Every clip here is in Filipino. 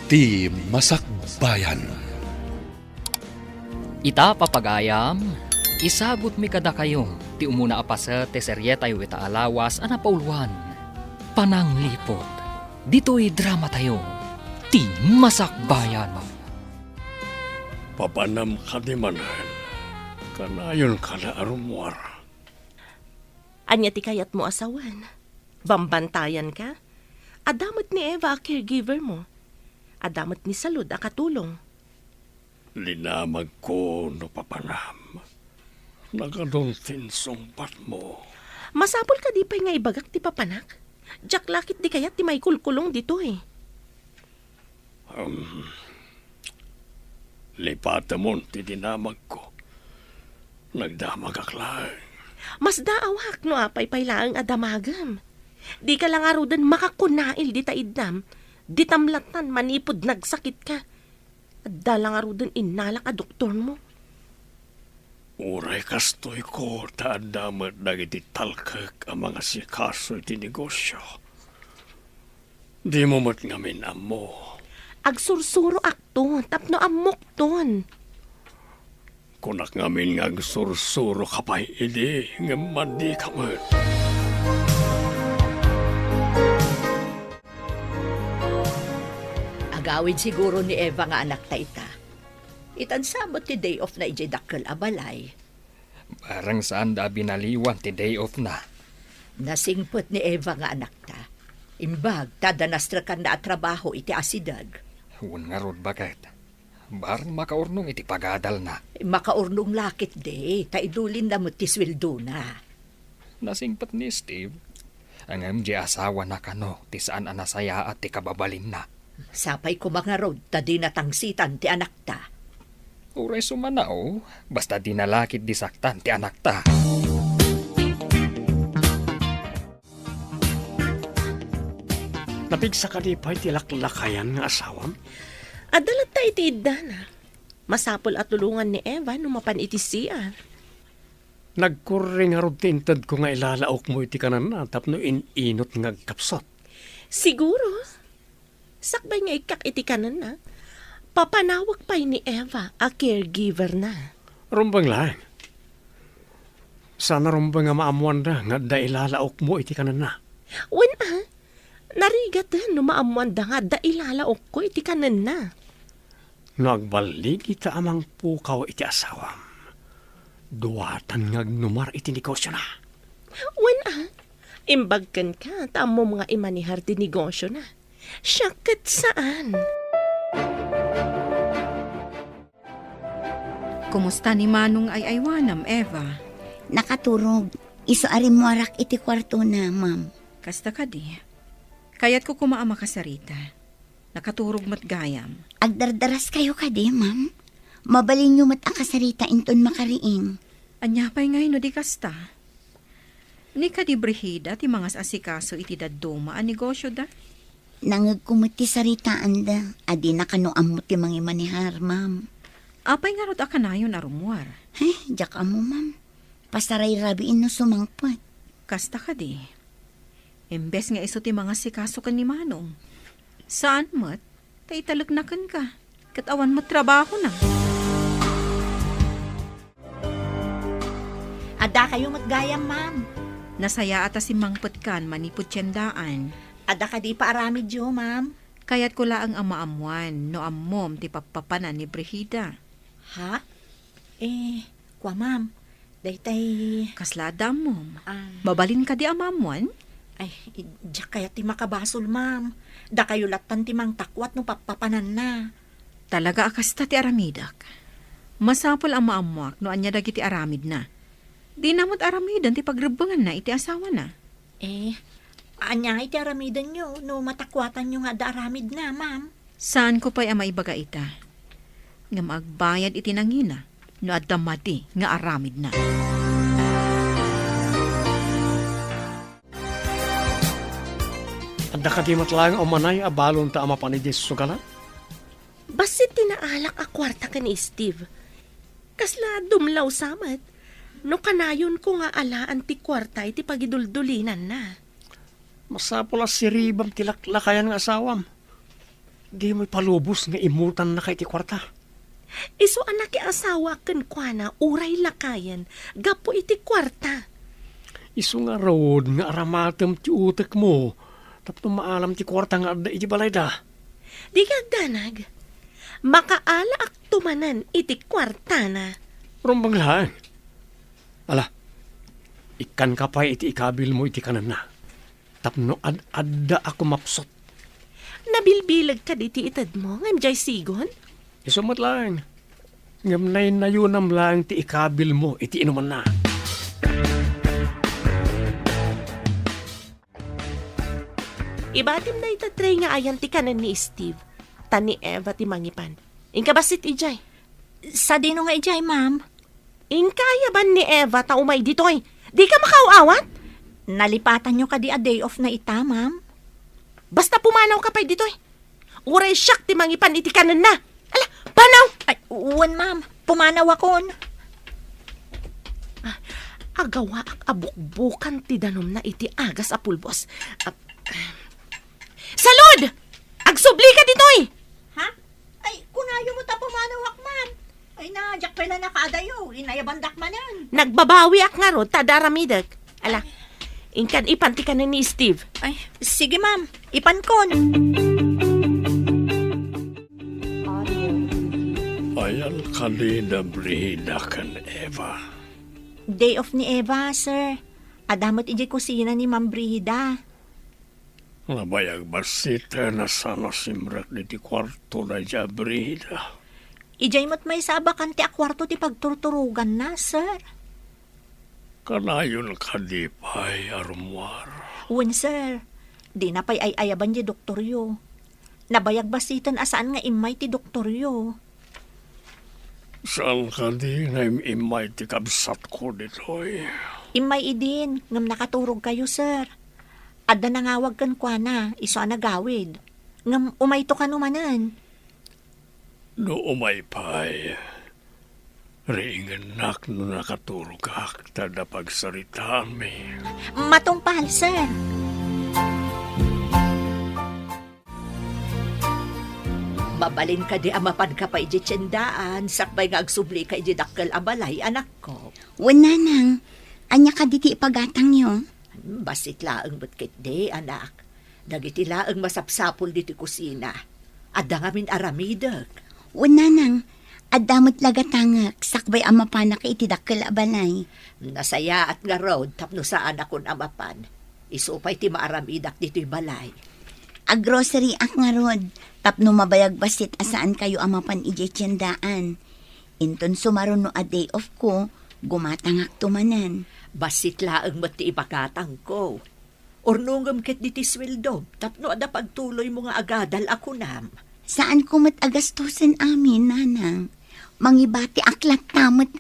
Ti Masakbayan. Ita papagayam, isagot mi kada kayo, ti umuna apasa te seryeta yu ita alawas anapauluan. Pananglipot, dito'y drama tayo, ti Masakbayan. Papanam ka di manan, kanayon ka na arumwar. Anya ti kayat mo asawan. Bambantayan ka. Adamot ni Eva a caregiver mo. Adamot ni Salud a katulong. Linamag ko no papanam. Nagaduntin sumpat mo. Masapol ka di pa'y nga ibagak ti papanak. Jack lakit di kayat ti may kulkulong dito eh. Lipata mo ti dinamag ko. Nagdamag aklang. Mas daawak no apay paylaang adamagam. Di ka lang arudan makakunail di taidnam. Di tamlatan manipod nagsakit ka. At dalang arudan inalak a doktor mo. Uray kastoy ko taadamat dagiti talkak ang mga sikaso iti negosyo. Di mo mat ngamin amo. Agsursuro akton, tapno amok ton. Kunak ngamin nga agsursuro kapay idi nga mandi ka man. Agawid siguro ni Eva nga anak ta ita. Itansabot ti day off na ijay dakkel abalay. Parang saan da binaliwan ti day off na. Nasingpot ni Eva nga anak ta. Imbag, tadanastra kan na at trabaho iti asidag. Huwag nga rod bakit. Barang makaurnong iti pagadal na. Makaurnong lakit de, taidulin na mo ti sweldo na. Nasingpat ni Steve. Ang MJ asawa na kano, ti saan anasaya at ti kababalin na. Sapay ko mga rod, ta di natangsitan ti anak ta. Uray sumanao, basta di nalakit disaktan ti anak ta. Napigsa ka di pa'y tilaklakayan nga asawam? Adalat ta iti idana. Masapol at tulungan ni Eva no mapan iti siya. Nagkuring harod tintad ko nga ilalaok mo iti kanan na tapno inot nga kapsot. Siguro. Sakbay nga ikak iti kanan na. Papanawag pa'y ni Eva a caregiver na. Rumbang lang. Sana rumbang nga maamuan da nga da ilalaok mo iti kanan na. Wen narigat no maamuan da nga da ilalaok ko iti kanan na. Nagbalik ita amang pukaw iti asawam. Duwatan nga numar iti negosyo na. Wen imbagkan ka tamo mga imanihar ti negosyo na. Syakat saan? Kumusta ni Manong ay aywanam, Eva? Nakaturog. Iso arimuarak iti kwarto na, ma'am. Kasta ka di. Kaya't ko kumaama kasarita. Nakaturog mat gayam. Agdardaras kayo ka di, ma'am. Mabalin nyo mat akasarita inton makariing. Anya pa'y ngay no di kasta. Ni ka di brehida ti mga asikaso iti dadduma ang negosyo da. Nangagkumot ti saritaan da. Adi nakanoam mo ti mga manihar, ma'am. Apay nga rod akanayon arumwar. Jak amo, ma'am. Pasaray rabiin no sumangpot. Kasta ka di. Imbes nga iso ti mga sikaso kan ni Manong. Saan mat? Tay talagnakan ka. Katawan mo trabaho na. Ada kayo matgayam, ma'am. Nasaya ata si Mangpot kan manipod tiyandaan. Ada ka di pa aramid yo, ma'am. Kaya't ko laang ang maamuan no ammom ti papapanan ni Brehida. Ha? Kwa, ma'am. Daytay, Kaslada mom. ah, Babalin ka di amamuan? ay, diyak kaya ti makabasol, ma'am. Da kayo latan ti mang takwat no papapanan na. Talaga akasta ti aramidak. Masapol ang maamuak no anya dagiti aramid na. Di namot aramidan ti pagrebangan na iti asawa na. Anya iti aramidan nyo no matakwatan nyo nga da aramid na, ma'am. Saan ko pa'y maibaga ita? Nga magbayad iti nangina no adamati nga aramid na. Adda ka di matlang o manay abalon ta ama panidis sugalan? Basit tinaalak a kwarta ka ni Steve. Kasla dumlaw samat. No kanayon ko nga alaan ti kwarta iti pagiduldulinan na. Masapula si Ribam tilaklakayan nga asawam. Di mo'y palubos nga imutan na kay ti kwarta. Iso anak asawa ken kuana uray lakayan gapo iti kwarta. Isu nga road nga aramatem ti utek mo. Tapno maalam ti kwarta nga adda iti balay da. Di kagdanag. Makaala ak tumanan iti kwarta na. Rumbang lang. Ala, ikan ka pa iti ikabil mo iti kanan na. Tapno adda ako mapsot. Nabilbilag ka diti itad mo ngam jay sigon? Isumat lang. Ngamnay na yun ang lang ti ikabil mo iti inuman na. Ibatim na itatry nga ayan ti kanan ni Steve. Tani Eva ti mangipan. Ingka basit ijay. Sa dino nga ijay, ma'am? Ingkaya ban ni Eva ta umay ditoy? Di ka makaawat? Nalipatan nyo ka di a day off na ita, ma'am? Basta pumanaw ka pa'y ditoy. Uray siyak ti mangipan iti kanan na. Ala, panaw! Ay, uwan, ma'am. Pumanaw akon. Agawa ak abukbukan ti danom na iti agas a pulbos. Salud! Agsubli ka ditoy! Ha? Ay, kunayo mo ta pumanawak, ma'am. Ay, nadyak pala nakaadayo. Inayabandak manan. Nagbabawi ak nga ro, tadaramidag. Ala, ingkan ipanti ka na ni Steve. Ay, sige, ma'am. Ipankon. Ayan kalina brida kan Eva. Day off ni Eva, sir. Adamot ijay kusina ni Ma'am Brida. Nabayag basita na sana simrak ni ti kwarto na dya brida. Ijay mo't may sabakan ti akwarto ti pagturturugan na, sir. Kanayon ka di pa'y arumwar. Wen, sir. Di na pa'y ayaban di doktoryo. Nabayag basitan asaan nga imay ti doktoryo. Saan ka di na imay ti kabsat ko ditoy? Imay idin, ngam nakaturog kayo, sir. Adda nangawag kan kwa na, iso nagawid. Ngam umay to kanumanan. No umay pa'y. Ringan nak no nakaturog ak tada pagsarita mi. Matungpal, sir. Babalin ka di amapad ka pa iji tiyendaan. Sakbay nga agsubli ka iji dakkel abalay, anak ko. Wala nang. Anya ka diti ipagatang yo. Basit laang batkit di, anak. Dagiti laang masapsapol diti kusina. Adda nga min aramidag. Wala nang. Adamot lagatangak. Sakbay amapanak iti dakkel abalay. Nasaya at nga road tapno saan akon amapan. Isupay ti maaramidak dito'y balay. Grocery ak nga rod. Tapno mabayag basit asaan kayo amapan ije tiyandaan. Inton sumaron no a day off ko, gumatangak tumanan. Basit laang mati ipakatang ko. Ornungam ket diti sweldo, tapno ada pagtuloy mo nga agadal ako nam. Saan ko mat agastusin amin, nanang? Mangibati aklat tamot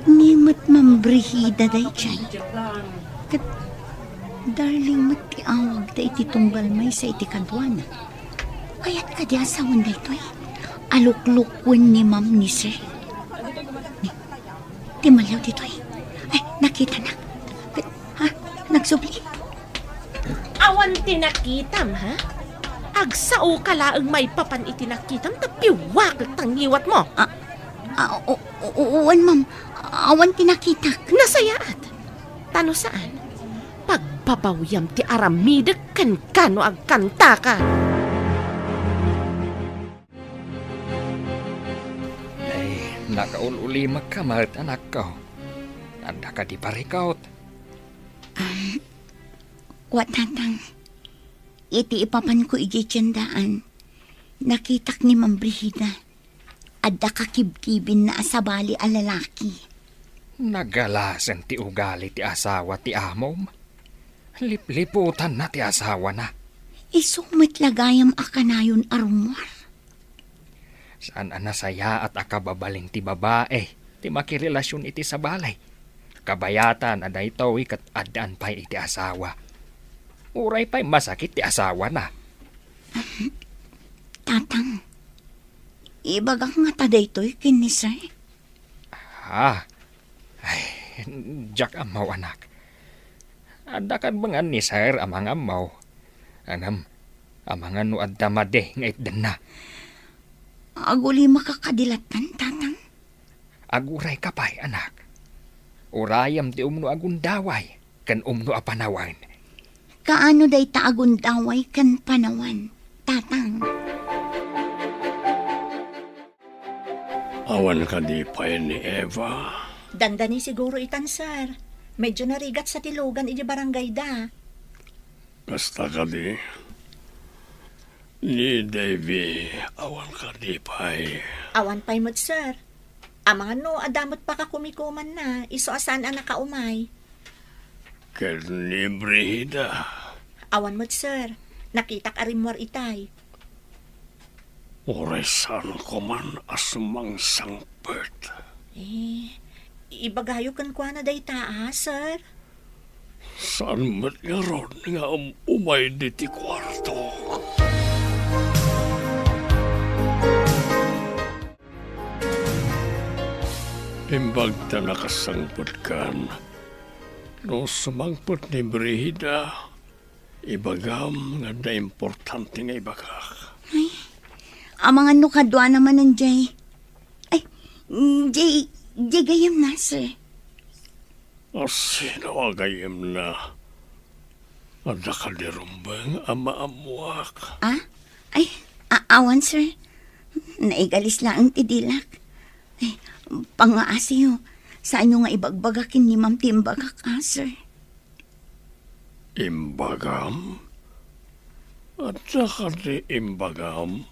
Ni mat mambrihida day chay. Kat, darling mat ti awag da iti tunggal may sa iti kadwana. Kaya't ka di asawan da ito aluklukwen ni ma'am ni sir. Ti malaw dito Ay, nakita na. Ha? Nagsubli? Awan tinakitam, ha? Agsao ka laang may papan itinakitam tapiwak tangiwat mo. Uwan, ma'am. Awan tinakita. Nasayaat. Tano saan? Pagbabawyam ti aramidag kan kano agkanta ka. Ay, nakaululi magkamat, anak ko. Anda ka di parikaut. Watatang. Iti ipapan ko iji tiyandaan. Nakitak ni Ma'am Brihida. Adda kakibkibin na asabali a lalaki. Nagalasan ti ugali ti asawa ti amom. Lipliputan na ti asawa na. Isumit lagayam akanayon arumwar. Saan anasaya at akababaling ti babae. Ti makirelasyon iti sa balay. Kabayatan aday tawi kat adaan pa'y iti asawa. Uray pa'y masakit ti asawa na. Tatang, ibagak nga taday to'y kinisay. Ha? Ay, Jack amaw anak. Adakan mga ni sir amang amaw. Anam, amangan no adda made nga itdan na. Aguli makakadilatan, tatang. Aguray kapay anak. Urayam ti umno agundaway kan umno apanawan. Kaano day taagundaway kan panawan, tatang. Awan ka di pa ni Eva. Dandani siguro itan, sir. Medyo narigat sa tilugan iti barangay da. Basta ka di. Ni Davy, awan ka di pa Awan pa'y mo't, sir. Amang ano, adamot pa ka kumikuman na. Iso asan ang nakaumay. Ken ni Brihida. Awan mo't, sir. Nakitak arimwar itay. Oresan ko man asumang sangpet. Ibagayo kan kwa na day taa, sir. Saan mat nga ron nga umay di ti kwarto? Imbag ta nakasangpot kan. No sumangpot ni Brihida, ibagam nga da importante nga ibagak. Amang ano kadwa naman ng Jay. Ay, Jay gayam na, sir. Sino agayem na? Ada ka di rumbang amaamuak. Ay, awan, sir. Naigalis lang ang tidilak. Ay, pangaasiyo. Saan nyo nga ibagbagakin ni Ma'am Timbagak, sir? Imbagam? At saka di imbagam?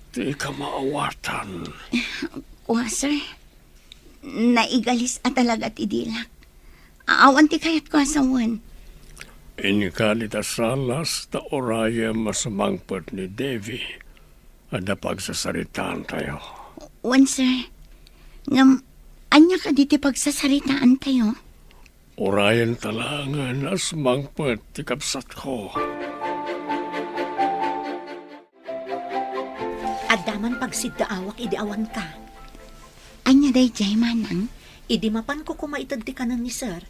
Di ka maawatan. Kuha, sir. Naigalis at talaga tidilak. Awan ti kayat ko asawan. Inikali ta salas ta oraya masamangpot ni Davy. Ada pagsasaritaan tayo. Wan, sir. Ngam, anya ka diti pagsasaritaan tayo. Orayan talangan as mangpot ti kapsat ko. Adaman pagsiddaawak idiawan ka. Anya day jay manang. Idi mapan ko kumaitad ti kanan ni sir.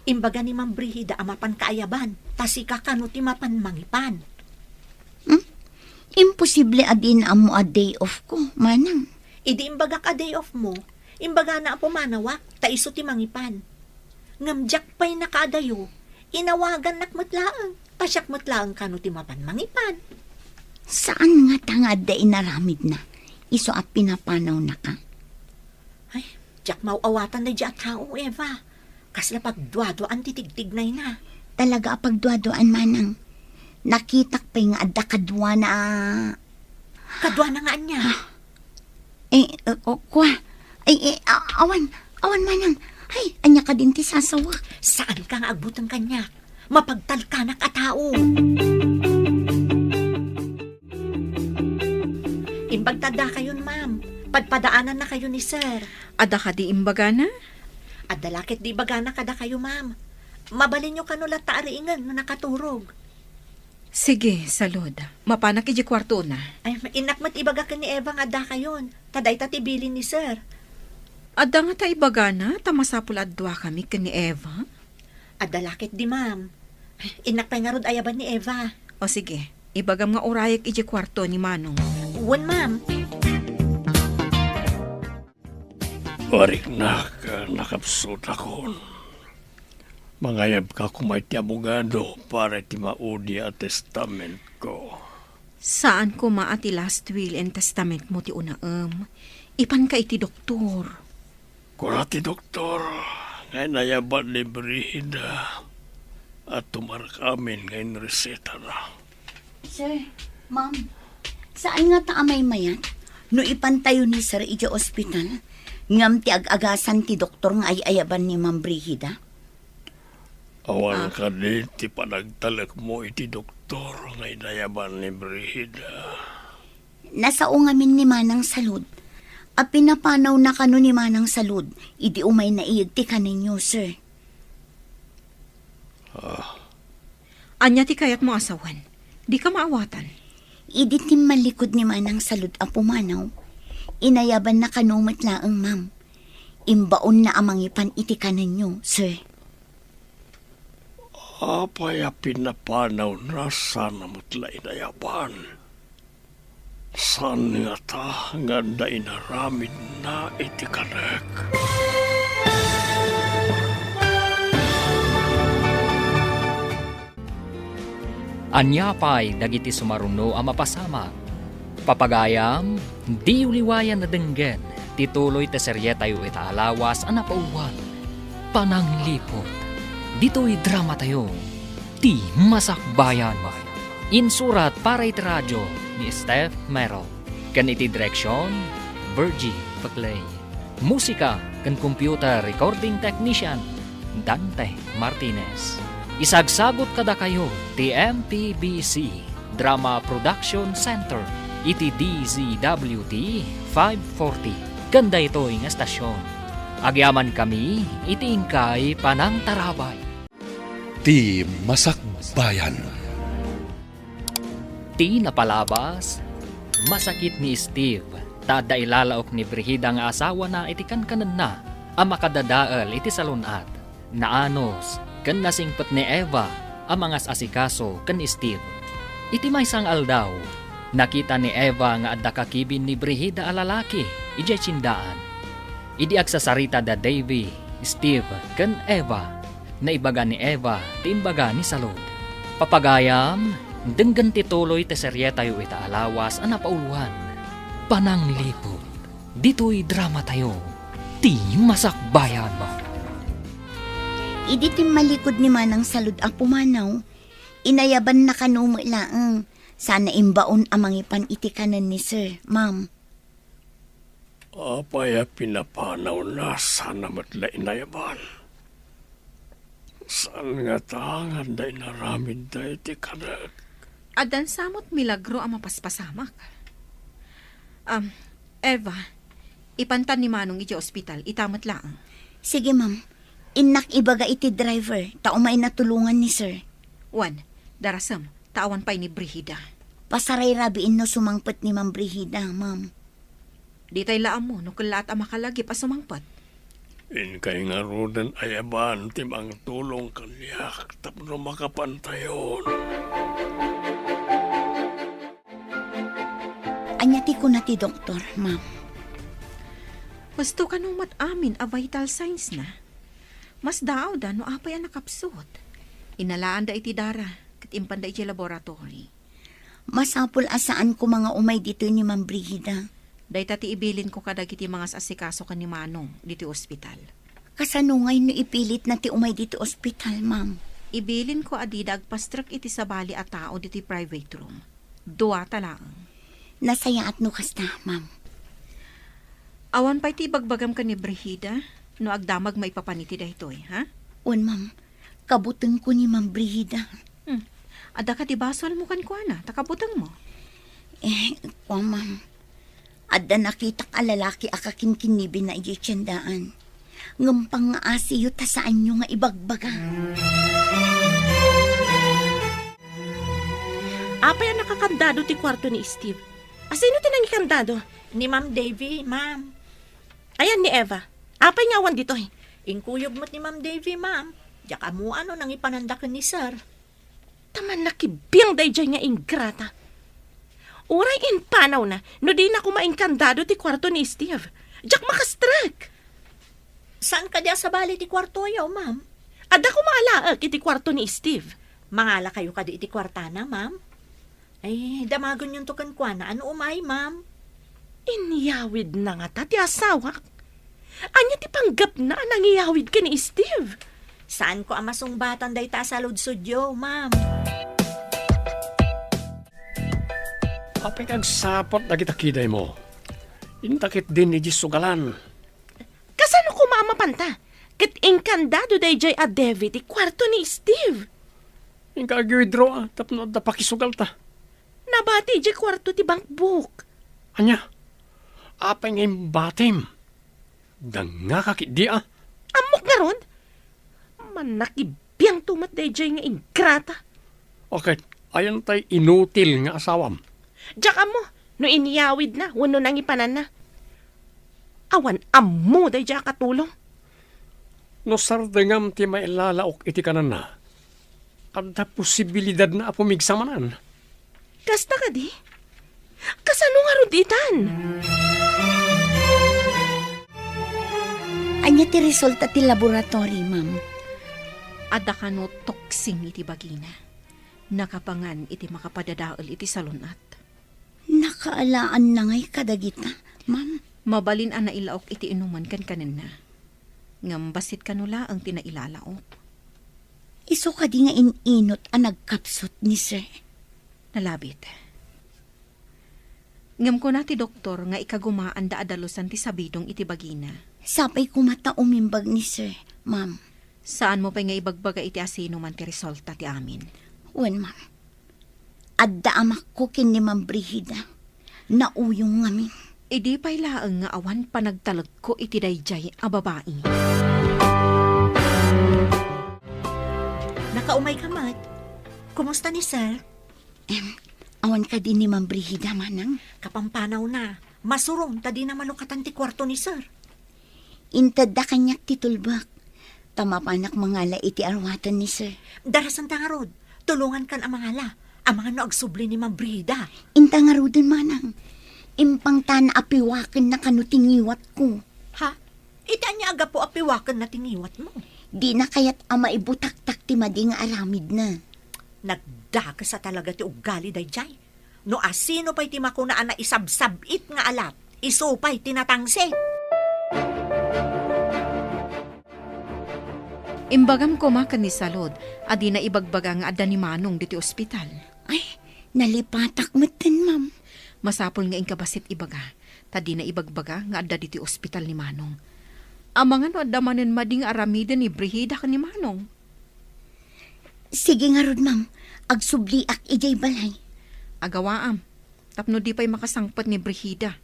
Imbaga ni Ma'am Brihida amapan kaayaban. Tasika kano ti mapan mangipan. Imposible adin amo a day off ko, manang. Idi imbaga ka day off mo. Imbaga na apo manawak. Taiso ti mangipan. Ngamjak pa'y nakadayo. Inawagan nakmatlaang. Tasyak matlaang kano ti mapan mangipan. Saan nga tangad da inaramid na? Iso at pinapanaw na ka. Ay, jak mauawatan na dyan tao, Eva. Kasla pagduado-an titigtignay na. Talaga pagduadoan manang. Nakitak pa nga adda kadwa na... Kadwa na nga niya. Kuha. Awan manang. Ay, anya ka din ti sasawa. Saan ka nga agbutan kanya? Mapagtalkanak at tao. Imbagtada kayon, ma'am. Padpadaanan na kayo ni sir. Ada ka di imbaga na? At dalakit di bagana kada kayo, ma'am. Mabalin nyo kanulat taariingan na nakaturog. Sige, salud. Mapanak iji kwarto na. Ay, inakmat ibaga ka ni Eva nga da kayon. Taday tatibilin ni sir. Ada nga ta ibaga na, tamasapul adwa kami kani Eva. At dalakit di, ma'am. Inakpay nga rod ayaban ni Eva. O sige, ibagam nga urayak iji kwarto ni Manong. Uwan, ma'am. Warik na ka nakapsot ako. Mangayab ka kumay ti abogado para ti maudi a testament ko. Saan ko maati last will and testament mo ti unaem? Ipan ka iti doktor. Kura ti doktor, ngay nayaban ni Brihida at tumarak amin ngayon reseta na. Sir, ma'am, saan nga taamay mayan? No ipantayo ni Sir iti ospital, ngam ti ag-agasan ti doktor nga ay ayaban ni Ma'am Brihida. Awan ka di ti panagtalak mo iti doktor ngay nayaban ni Brihida. Nasao ngamin ni Manang Salud. A pinapanaw na kano ni Manang Salud, idi umay na ti kaninyo, sir. Anya ti kayat mo asawan. Di ka maawatan. Idi tim malikod ni Manang Salud a pumanaw. Inayaban na kanumot laang, ma'am. imbaon na amangipan iti kanan nyo, sir. Apay pinapanaw na sana mo't inayaban. San nga ta nga da inaramid na iti kanek. Anya pa'y dagiti sumaruno ang mapasama. Papagayam, di uliwayan na denggen, tituloy te serye tayo itaalawas ang napauwan. Pananglipot, dito'y drama tayo, ti masakbayan. Insurat para iti radyo ni Steph Merrill. Kan iti direksyon, Virgie Paclay. Musika kan computer recording technician, Dante Martinez. Isagsagot kada kayo ti MPBC Drama Production Center iti DZWT 540. Ganda ito ng estasyon. Agyaman kami iti ingkay panang tarabay. Ti Masakbayan. Ti napalabas, masakit ni Steve. Tada ilalaok ni Brigida nga asawa na iti kankanan na ang makadadaal iti salunat. Naanos, kan nasingpet ni Eva ang mga asikaso kan Steve. Iti may sang aldaw, nakita ni Eva nga adda kakibin ni Brigida a lalaki, ijay tsindaan. Idi agsasarita da Davy, Steve, kan Eva, na ibaga ni Eva, ti imbaga ni Salud. Papagayam, denggan tituloy te serye tayo itaalawas ang napauluhan. Pananglipot, dito'y drama tayo, ti masakbayan mo. Idi ti malikod ni Manang Salud ang pumanaw, inayaban na kanumo laang, sana imbaon amangipan iti kanan ni sir, ma'am. Apay pinapanaw na sana matla inayaban. Saan nga tangan da inaramid da iti kanek. Adan samot milagro ang mapaspasamak. Eva, ipantan ni Manong iti ospital, itamat lang. Sige ma'am, inak ibaga iti driver, taumay natulungan ni sir. Juan, darasam, tawan pa'y ni Brigida. Pasaray rabiin no sumangpet ni Ma'am Brigida, ma'am. Di tayo laam mo, no kalat ang makalagi pa sumangpat. In kay nga rudan ayaban timang tulong kanyak tapno makapantayon. Anyati ko na ti doktor, ma'am. Gusto ka nung mat-amin a vital signs na. Mas daaw da no apay ang nakapsot. Inalaan da iti dara, kat impan da iti laboratory. Masapul asaan ko mga umay dito ni Ma'am Brigida. Day tati ibilin ko kadag iti mga asikaso ka ni Manong dito ospital. Kasanungay no ipilit na ti umay dito ospital, ma'am. Ibilin ko adida agpastrak iti sabali a tao diti private room. Dua talang. Nasaya at no kasta, ma'am. Awan pa iti bagbagam ka ni Brigida, no agdamag maipapaniti dahitoy, ha? Un, ma'am. Kabuteng ko ni Ma'am Brigida. Ada ka ti basol mo kan kuana, takabutang mo. Kwa, ma'am. Adda nakita ka lalaki akakinkinibin na ijitsandaan. Ngampang nga asiyo ta saan nyo nga ibagbaga. Apay ang nakakandado ti kwarto ni Steve. Asino tinang ikandado? Ni Ma'am Davy, ma'am. Ayan ni Eva. Apay nga awan dito eh. Inkuyog mo't ni Ma'am Davy, ma'am. Diyak mo ano nang ipanandakan ni sir. Taman nakibiyang dayjay nga ingrata. Uray in panaw na, no di na kumaingkandado ti kwarto ni Steve. Diyak makastrak. Saan ka diya sa bali ti kwarto yaw, ma'am? Ada ko maalaag iti kwarto ni Steve. Mangala kayo ka di iti kwartana, ma'am? Ay, damagon yung tukan kwa na. Ano umay, ma'am? Inyawid na nga ta ti asawak. Anya ti panggap na nangiyawid ka ni Steve. Saan ko ang masungbatan day ta sa ludsudyo, ma'am? Apay kag sapot na kita kiday mo. Intakit din ni Jisugalan. Kasano ko mamapanta? Kat inkandado dayjay a David ti kwarto ni Steve. Inka withdraw tapno da pakisugal ta. Nabati di kwarto ti bank book. Anya, apay ngayon batim. Danga kakit di Amok nga ron. Manakibiyang tumat dayjay nga ingrata. Okay, ayon tay inutil nga asawam. Diyak mo, no iniyawid na, wano nang ipanan na. Awan ammo day dya katulong. No sardengam ti mailalaok iti kanan na. Kada posibilidad na apumigsamanan. Kasta ka di? Kasano nga ruditan? Anya ti resulta ti laboratory, ma'am. Adda kano toksing iti bagina. Nakapangan iti makapadadaol iti salunat. Nakaalaan na ngay kadagita, ma'am. Mabalin ang nailaok iti inuman kan kanina. Ngambasit kanula ang tinailalaok. Iso ka di nga ininot ang nagkapsot ni sir. Nalabit. Ngam ko na ti doktor nga ikagumaan da adalusan ti sabidong iti bagina. Sapay kumata umimbag ni sir, ma'am. Saan mo pa nga ibagbaga iti asino man ti resulta ti amin? Wen, ma'am. Adda amak ko kin ni Ma'am Brigida. Nauyong ngamin. Idi pa'y laang nga awan panagtalag ko iti dayjay a babae. Nakaumay ka, Mat. Kumusta ni Sir? Awan ka din ni Ma'am Brigida, manang. Kapampanaw na. Masurong tadi na malukatan ti kwarto ni Sir. Intad da kanyak titulbak. Tamapanak mangala iti arwatan ni sir. Darasan tangarod. Tulungan kan ang mangala. Ang mga no agsubli ni Ma'am Brida. Inta nga rudin, manang. Impang tana apiwakin na kanutingiwat ko. Ha? Ita niya aga po apiwakan na tingiwat mo. Di na kaya't ama ibutak-tak ti madi nga aramid na. Nagdaka sa talaga ti ugali dayjay. No asino pa'y ti makunaan na isabsabit nga alat. Iso pa'y tinatangsit. Imbagam ko makan ni Salod, adi na ibagbaga nga adda ni Manong diti ospital. Ay, nalipatak matan, ma'am. Masapol nga ingkabasit ibaga, tadi na ibagbaga nga adda diti ospital ni Manong. Ang mga no adda manen mading aramida ni Brigida ka ni Manong. Sige nga rod, ma'am. Agsubliak ijay balay. Agawaam, tapno di pa'y makasangpat ni Brigida.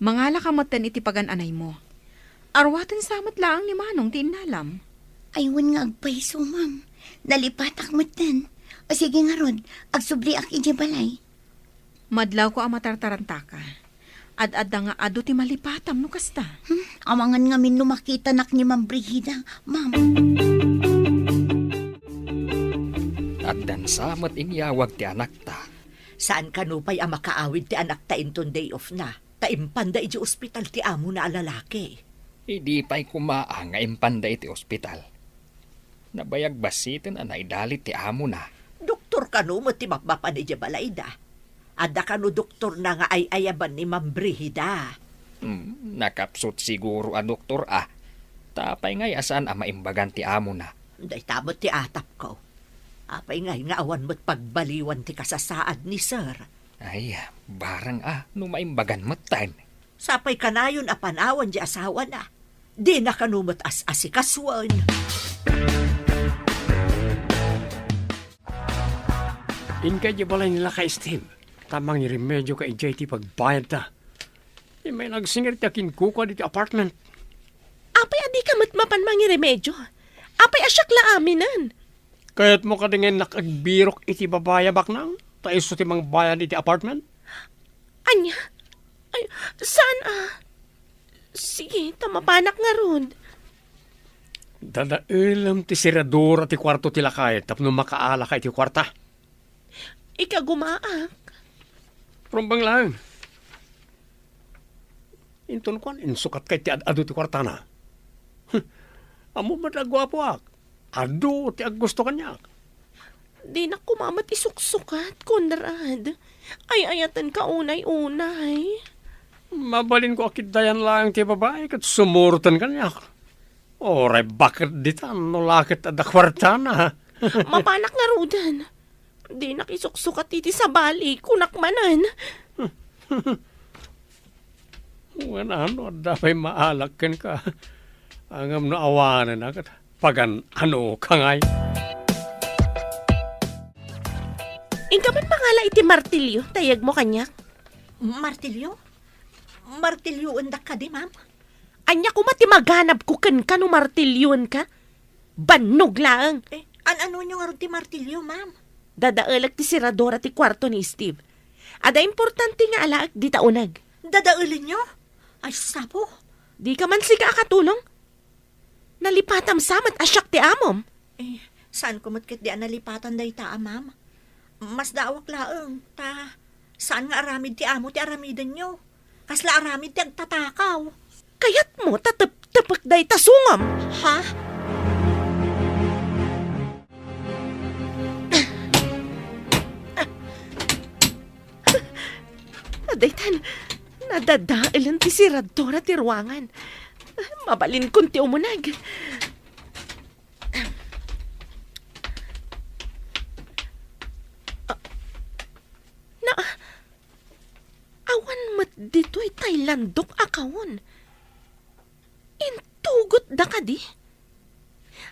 Mangala ka matan iti pagan-anay mo. Arwatan samat lang ni Manong tinalam. Aywan nga agpaiso, ma'am. Nalipatak matan. O sige nga rod, agsubliak ijay balay. Madlaw ko ang matartaranta ka. Ad-adda nga ado ti malipatam no kasta. Amangan nga min makita nak ni Ma'am Brigida, ma'am. At dansamot inyawag ti anak ta. Saan ka no pa'y ang makaawid ti anak ta inton day off na? Taimpanda iti ospital ti amo na alalaki. Hindi pa'y kumaang nga impanda iti ospital. Nabayag basitin ang naidalit ti amo na. Doktor ka no mo ti mapapan iti balayda. Ada ka no doktor na nga ay ayaban ni Ma'am Brigida. Nakapsot siguro a doktor Tapay ngay asan ang maimbagan ti amo na. Day tamot ti atap ko. Apay ngay nga awan mo't pagbaliwan ti kasasaad ni Sir. Ay, barang no maimbagan matan. Sapay kanayon a panawan di asawa na. Di na kanumot as-asikaswan. Inkay di balay nila kay Steve. Tamang iremedyo ka ijay ti pagbayad ta. May nagsingir ti akin kuka di ti apartment. Apay adi ka matmapan mangi remedyo. Apay asyak la aminan. Kaya't mo ka dingen nakagbirok iti babaya baknang. Taiso ti mang bayan iti apartment. Anya? Ay, saan Sige, tamapanak nga ron. Dadailam ti siradura ti kwarto ti lakay. Tapno makaala ka iti kwarta. Ika gumaak. Rumbang lang. Inton ko, insukat kay ti ado ti kwarta na. Amo madagwapo ak. Ado ti aggusto kanyak. Di na kumamat isuksukat, Conrad. Ay ayatan ka unay-unay. Mabalin ko akit dayan lang ti babae kat sumurutan kanyak. Oray, bakit ditan no lakit ada kwarta na. Mapanak nga rudan. Di nakisuksukat iti sa bali, kunakmanan. Ano, dapay maalakkan ka. Angam no awanan akat. Pagan ano kangay. Ingkaman pangala iti martilyo, tayag mo kanyak. Martilyo? Martilyo undak ka di, ma'am? Anya ko mati maganap ko kan no martilyon ka. Banog lang. Ano nyo nga ron ti martilyo, ma'am? Dadaalag ti siradora ti kwarto ni Steve. Ada importante nga alaak di taunag. Dadaulin nyo? Ay, sapo. Di ka man siga katulong? Nalipatam samat asyak ti amom. Saan ko matkit di nalipatan day ta, ma'am? Mas daawak laeng, ta. Saan nga aramid ti amo ti aramidan nyo? Kasla aramid ti agtatakaw. Kayat mo tatap-tapak day tasungam. Ha? Adaytan, nadadailan ti siradora ti ruangan. Mabalin kun ti umunag. Na, awan mat dito'y Thailandok akawon. Intugot da ka di.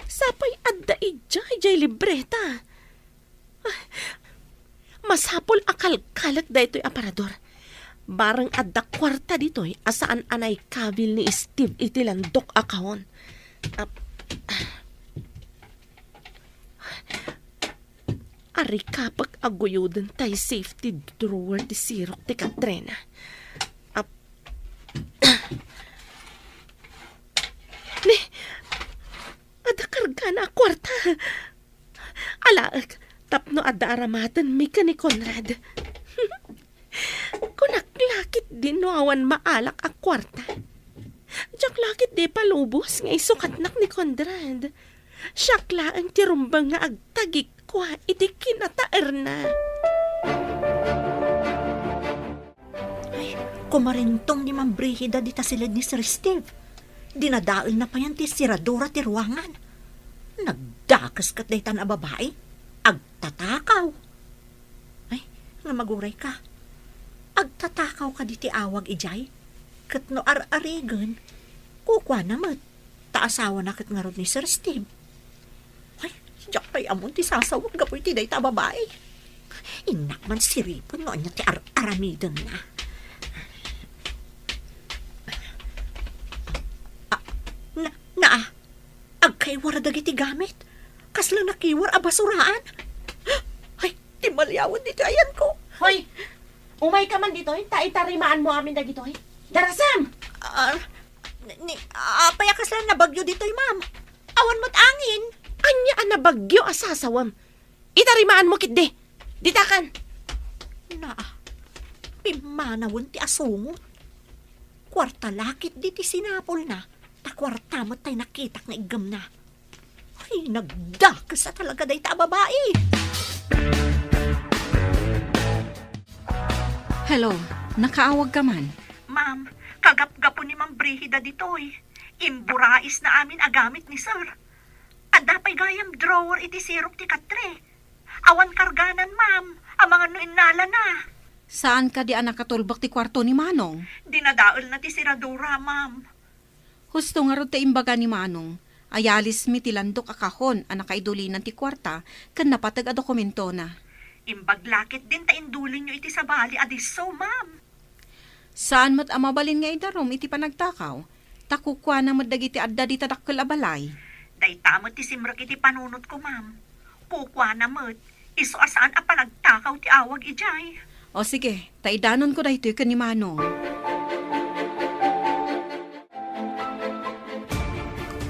Sapay adda ijay libreta. Masapol akal-kalak da ito'y aparador. Barang adda kwarta dito'y asaan anay kabil ni Steve iti landok akawon. Ari kapag aguyudan tay safety drawer ti sirok ti Katrina. Ni, ada karga na kwarta. Alaag, tapno adda aramatan mi ka ni Conrad. Kunaklakit din no awan maalak a kwarta. Diyak lakit di palubos nga isukatnak ni Conrad. Siyakla ang tirumbang nga agtagik kwa iti kinataer na. Ay, kumarintong ni Ma'am Brigida di ta silid ni Sir Steve. Dinadaol na pa yan ti siradura ti ruangan. Nagdakas kat day tan a babae. Agtatakaw. Ay, nga maguray ka. Agtatakaw ka di ti awag ijay. Kat no ar-arigan, kukwa namat. Taasawa na kat nga rod ni Sir Steve. Ay, siyak pa'y amon ti sasawag gapoy ti day ta babae. Inak man siripon no anya ti ar-aramidan na. Agkaywara dagiti gamit. Kaslang nakiwar a basuraan. Ay, timalyawan dito ayan ko. Hoy, umay ka man dito, taitarimaan mo amin na dito. Darasam! Payakas lang na bagyo dito, ma'am. Awan mo't angin. Anya na bagyo asasawam. Itarimaan mo kit de. Ditakan. Pimanawon ti asungot. Kwarta lakit di ti sinapol na. Takwarta mo't tay nakitak na igam na. Ay, nagdakas na talaga day ta babae. Hello, nakaawag ka man. Ma'am, kagap-gapo ni Ma'am Brigida ditoy. Imburais na amin agamit ni Sir. Adapay gayam drawer iti sirok ti katre. Awan karganan, ma'am. Ang mga nuinala na. Saan ka di anak katulbak ti kwarto ni Manong? Dinadaol na ti siradura, ma'am. Husto nga rod ta imbaga ni Manong. Ayalis mi tilandok akahon anak kaidulinan ti kwarta kan napatag a dokumento na. Imbaglakit din ta indulin nyo iti sabali adiso, ma'am. Saan mat amabalin nga idarom iti panagtakaw? Takukwa na madagiti adda di tadakkel abalay. Day tamot ti simrak iti panunot ko, ma'am. Kukwa na mo't, iso asaan a panagtakaw ti awag ijay. O sige, taidanon ko dahito ka ni Manong.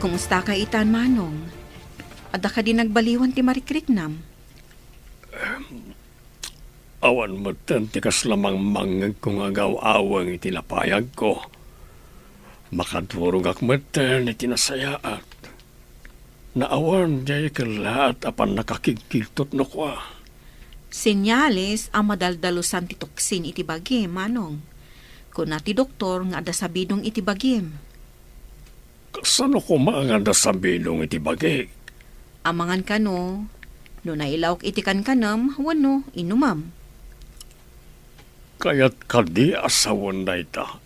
Kumusta ka itan, Manong? Adda ka di nagbaliwan ti Marikriknam? Awan mo tantikas lamang mangag kung agaw-awang itinapayag ko. Makadurog akmatan itinasayaat. Naawan jay kalat apan nakakigkiltot no kwa. Senyales ang madaldalusan ti toksin iti bagim, Manong. Kung ti doktor nga ada sabidong iti bagim. Kasano ko maanganda sa binong itibagi? Amangan ka no, no nailawak iti kanam, wano, inumam. Kaya't kadi asawan na ita.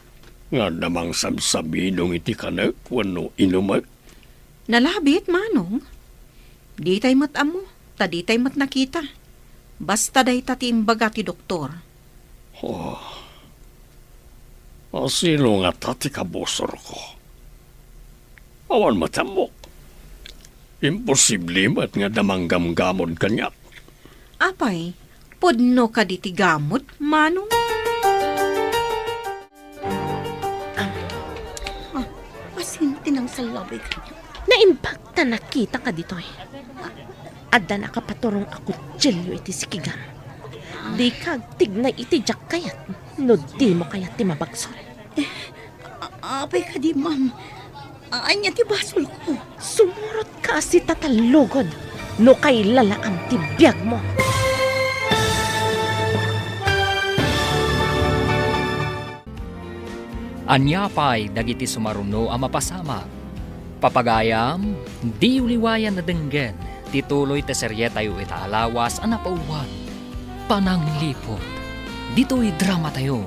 Nga namang sabsabinong iti kanak, wano inumat. Nalabit, Manong. Di tay matamo, ta di tay mat nakita. Basta day ta ti imbaga ti doktor. Asilo nga tati kabosor ko. Awan matamok. Imposible mat nga damanggamgamon kanyat. Apay, podno ka di ti gamot, Manong? salabay kanyak. Naimbagta nakita ka dito eh. Adda nakapaturong ako tsilyo iti sikigam. Di kag tignay iti jak kayat. No di mo kayat ti mabagsol. Apay ka di, ma'am. Anya ti basol ko. Sumurot ka si tatalugod. No kay lalaang ti biyag mo. Anya pa'y dagiti sumaruno ang mapasama. Papagayam, di uliwayan na denggen, tituloy te serye tayo itaalawas ang napauluan. Pananglipot, dito'y drama tayo,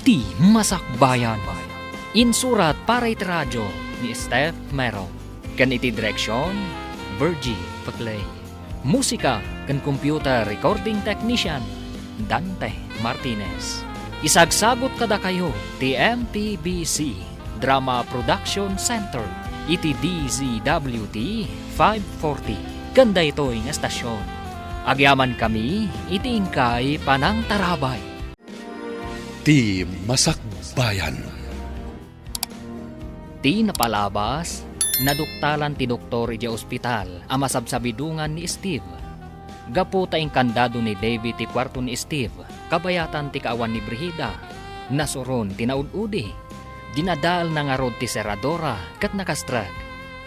ti masakbayan. Insurat para iti radyo ni Steph Mero. Kan iti direksyon, Virgie Paclay. Musika kan computer recording technician, Dante Martinez. Isagsagot kada kayo ti MPBC Drama Production Center iti DZWT 540. Ganda ito ng estasyon. Agyaman kami iti ingkay panang tarabay. Ti Masakbayan. Ti napalabas, naduktalan ti doktor iti ospital ang masabsabidungan ni Steve. Gapo taing kandado ni David ti kwarto ni Steve, kabayatan ti kaawan ni Brigida. Nasuron tinaud-udi. Dinadal na nga rod ti seradora kat nakastrag.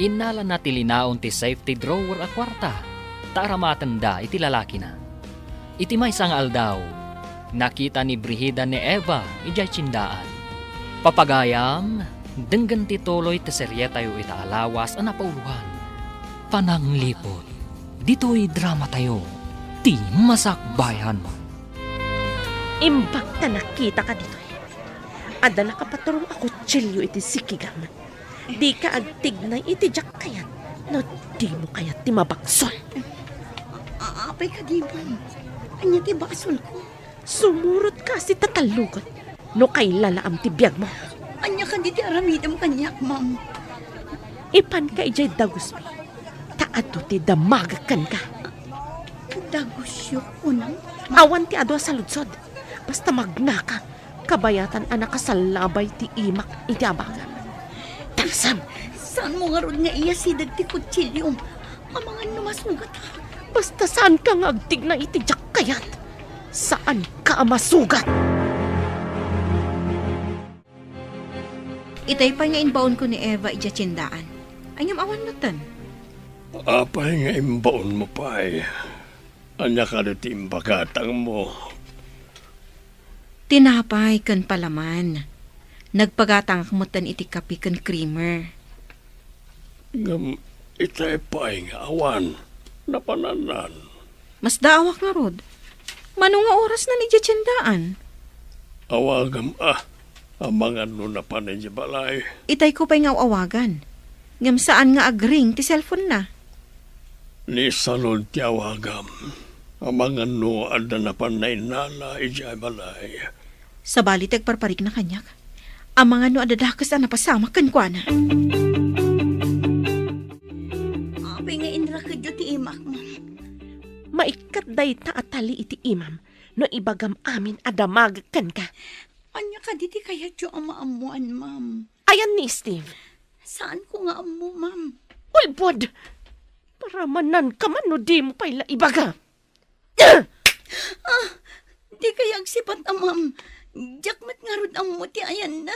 Inala na tilinaon ti safety drawer a kwarta. Taaramatanda iti lalaki na. Iti may sang aldaw, nakita ni Brigida ni Eva ijay tsindaan. Papagayam, denggan ti tuloy ti serye tayo itaalawas ang napauluan. Pananglipot, dito'y drama tayo, ti masakbayan. Imbagta nakita ka dito eh. Adda nakapaturong ako tsilyo iti sikigam. Di ka agtignay iti jak kayat. No di mo kayat ti mabagsol. Apay ka di, ma'am. Anya ti basol ko. Sumurot ka si tatalugot. No kay lalaam ti biyag mo. Anya ka di ti aramidam kanyak, ma'am. Ipan ka ijay dagusmi. Taado ti damagakan ka. Dagusyo ko nang. Awan ti adwa sa lutsod. Basta magnaka. Kabayatan anak kasalabay ti imak iti abagan. Tarsam, Saan mo nga rod nga iya sidag ti kutsilyo? Amangan numasugat ha. basta saan ka nga agtignay iti jak kayat? Saan ka masugat? Itay pa nga inbaon ko ni Eva ija tsindaan. Anyam awan matan. Apay nga imbaon mo pa eh. Anya ka rin imbagatang mo. Tinapay kan palaman. Nagpagatang akmutan iti kapi kan creamer. Ngam itay pa nga awan. Napananan. Mas daawak nga rod. Manong nga oras na ni ija tsindaan. Awagam amangan no na panay di balay. Itay ko pa'y nga awagan. Ngam saan nga agring ti cellphone na. Ni salod ti awagam. Amangan no ada na panay nala ijay balay. Sa bali tagparparik na kanyak. Ang mga no adadakas na napasama kan kwa na. Apay nga inra ka dyo ti imak, ma'am. Maikat day ta atali iti imam. No ibagam amin adamagakan ka. Anya ka di ti kaya dyo ang maamuan, ma'am. Ayan ni Steve. Saan ko nga amu, ma'am? Ulbod! Para manan ka man no di mo pa'y ibaga. Di kaya agsipat ma'am. Jakmat nga rod ang muti ayan na.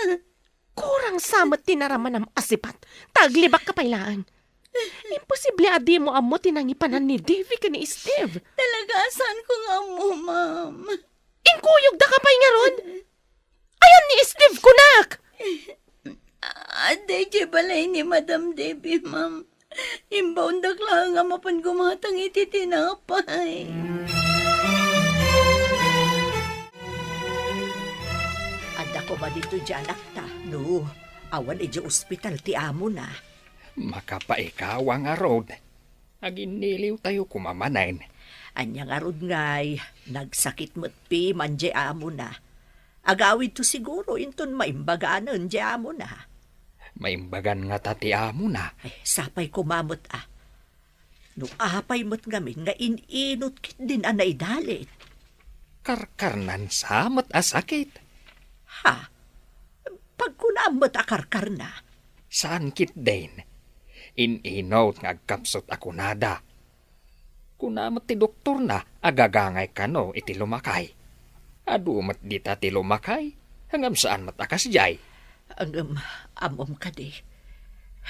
Kurang samot tinaraman ng asipat. Taglibak ka pailaan. Imposible adi mo amo tinangipanan ni Davy ka ni Steve. Talaga, saan ko nga amu, ma'am? Inkuyog da ka pa'y nga ron. Ayan ni Steve kunak. Aday, balay ni Madam Debbie, ma'am. Imbaon dakla nga mapan gumatang iti tinapay. Ada ko ba dito dyan, akta? No, awan iti ospital ti amo na. Makapaikaw ang arod. Aginiliw tayo kumamanain. Anyang arod ngay, nagsakit mo't pi man di amo na. Agawid to siguro inton maimbagaanan di amo na. Maimbagan nga tati amo na. Ay, sapay kumamot No apay mo't ngamin nga ininot kit din anay dalit. Karkarnan samot asakit. Ha? Pag kunamot akarkar na, Saan kit din? Ininaw nga agkapsot ako nada. Kunamat ti doktor na agagangay ka no iti lumakay. Adumat dita ti lumakay. Hangam saan matakas jay. Ang amom ka di.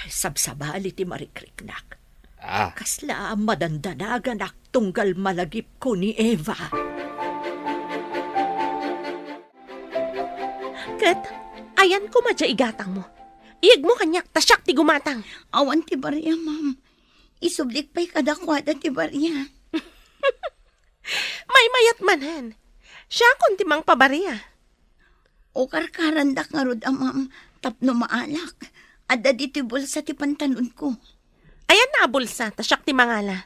Sabsabali ti marikriknak. Ah, Kasla madandanagan tunggal malagip ko ni Eva. Kat, ayan ko madya igatang mo. Iyag mo kanyak, tasyak ti gumatang. Awan ti barya, ma'am. Isublik pa'y kadakwada ti barya. May mayat manan. Siya kun ti mang pabariya. O karkarandak nga rod, ma'am. Tapno maalak. Adda dito bulsa ti pantanon ko. Ayan na bulsa, tasyak ti mangala.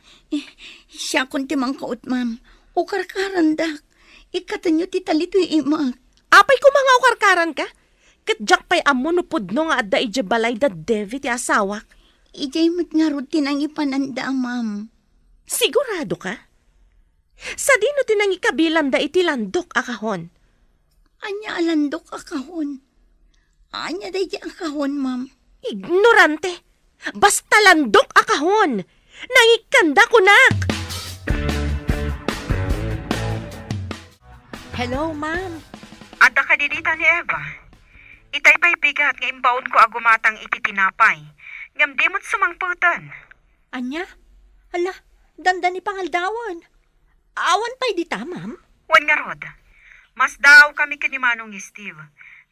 Siya kun ti mangkaot, ma'am. O karkarandak. Ikatanyo ti talito'y imak. Apay ko mga ukarkaran ka? Katjak pa'y amo no pudno nga adda ija balay da Devi ti asawak. Ijay mo't nga rod tinangi pananda, ma'am. Sigurado ka? Sa dino tinangi kabilan da iti landok akahon. Anya alandok akahon. Anya day di akahon, ma'am. Ignorante. Basta landok akahon. Nangikanda ko nak. Hello, ma'am. Adda ka didita ni Eva. Itay pa'y bigat nga imbaon ko agumatang iti tinapay. Ngam di mo't sumangputan. Anya? Hala, danda ni pangaldawan. Awan pa'y dita, ma'am. Wan nga rod. Mas daw kami kanimanong ni Steve.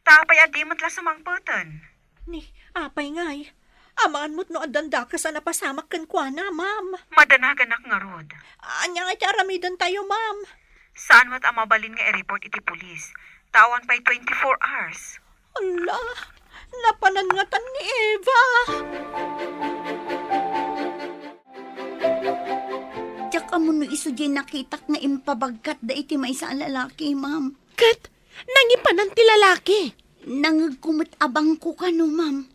Tapay adi mo't la sumangputan. Ni, apay ngay. Amaan mo't no adanda ka sa napasamak kan kwa na, ma'am. Madanaganak nga rod. Anya nga charamidan tayo, ma'am. Saan mo't amabalin nga i-report iti pulis? Tawan pa'y 24 hours. Ala, napanangatan ni Eva. Tsaka mo no iso di nakitak nga impabagkat da iti may sa lalaki, ma'am. Kat, nangipanan ti lalaki. Nangagkumot abang ko ka no, ma'am.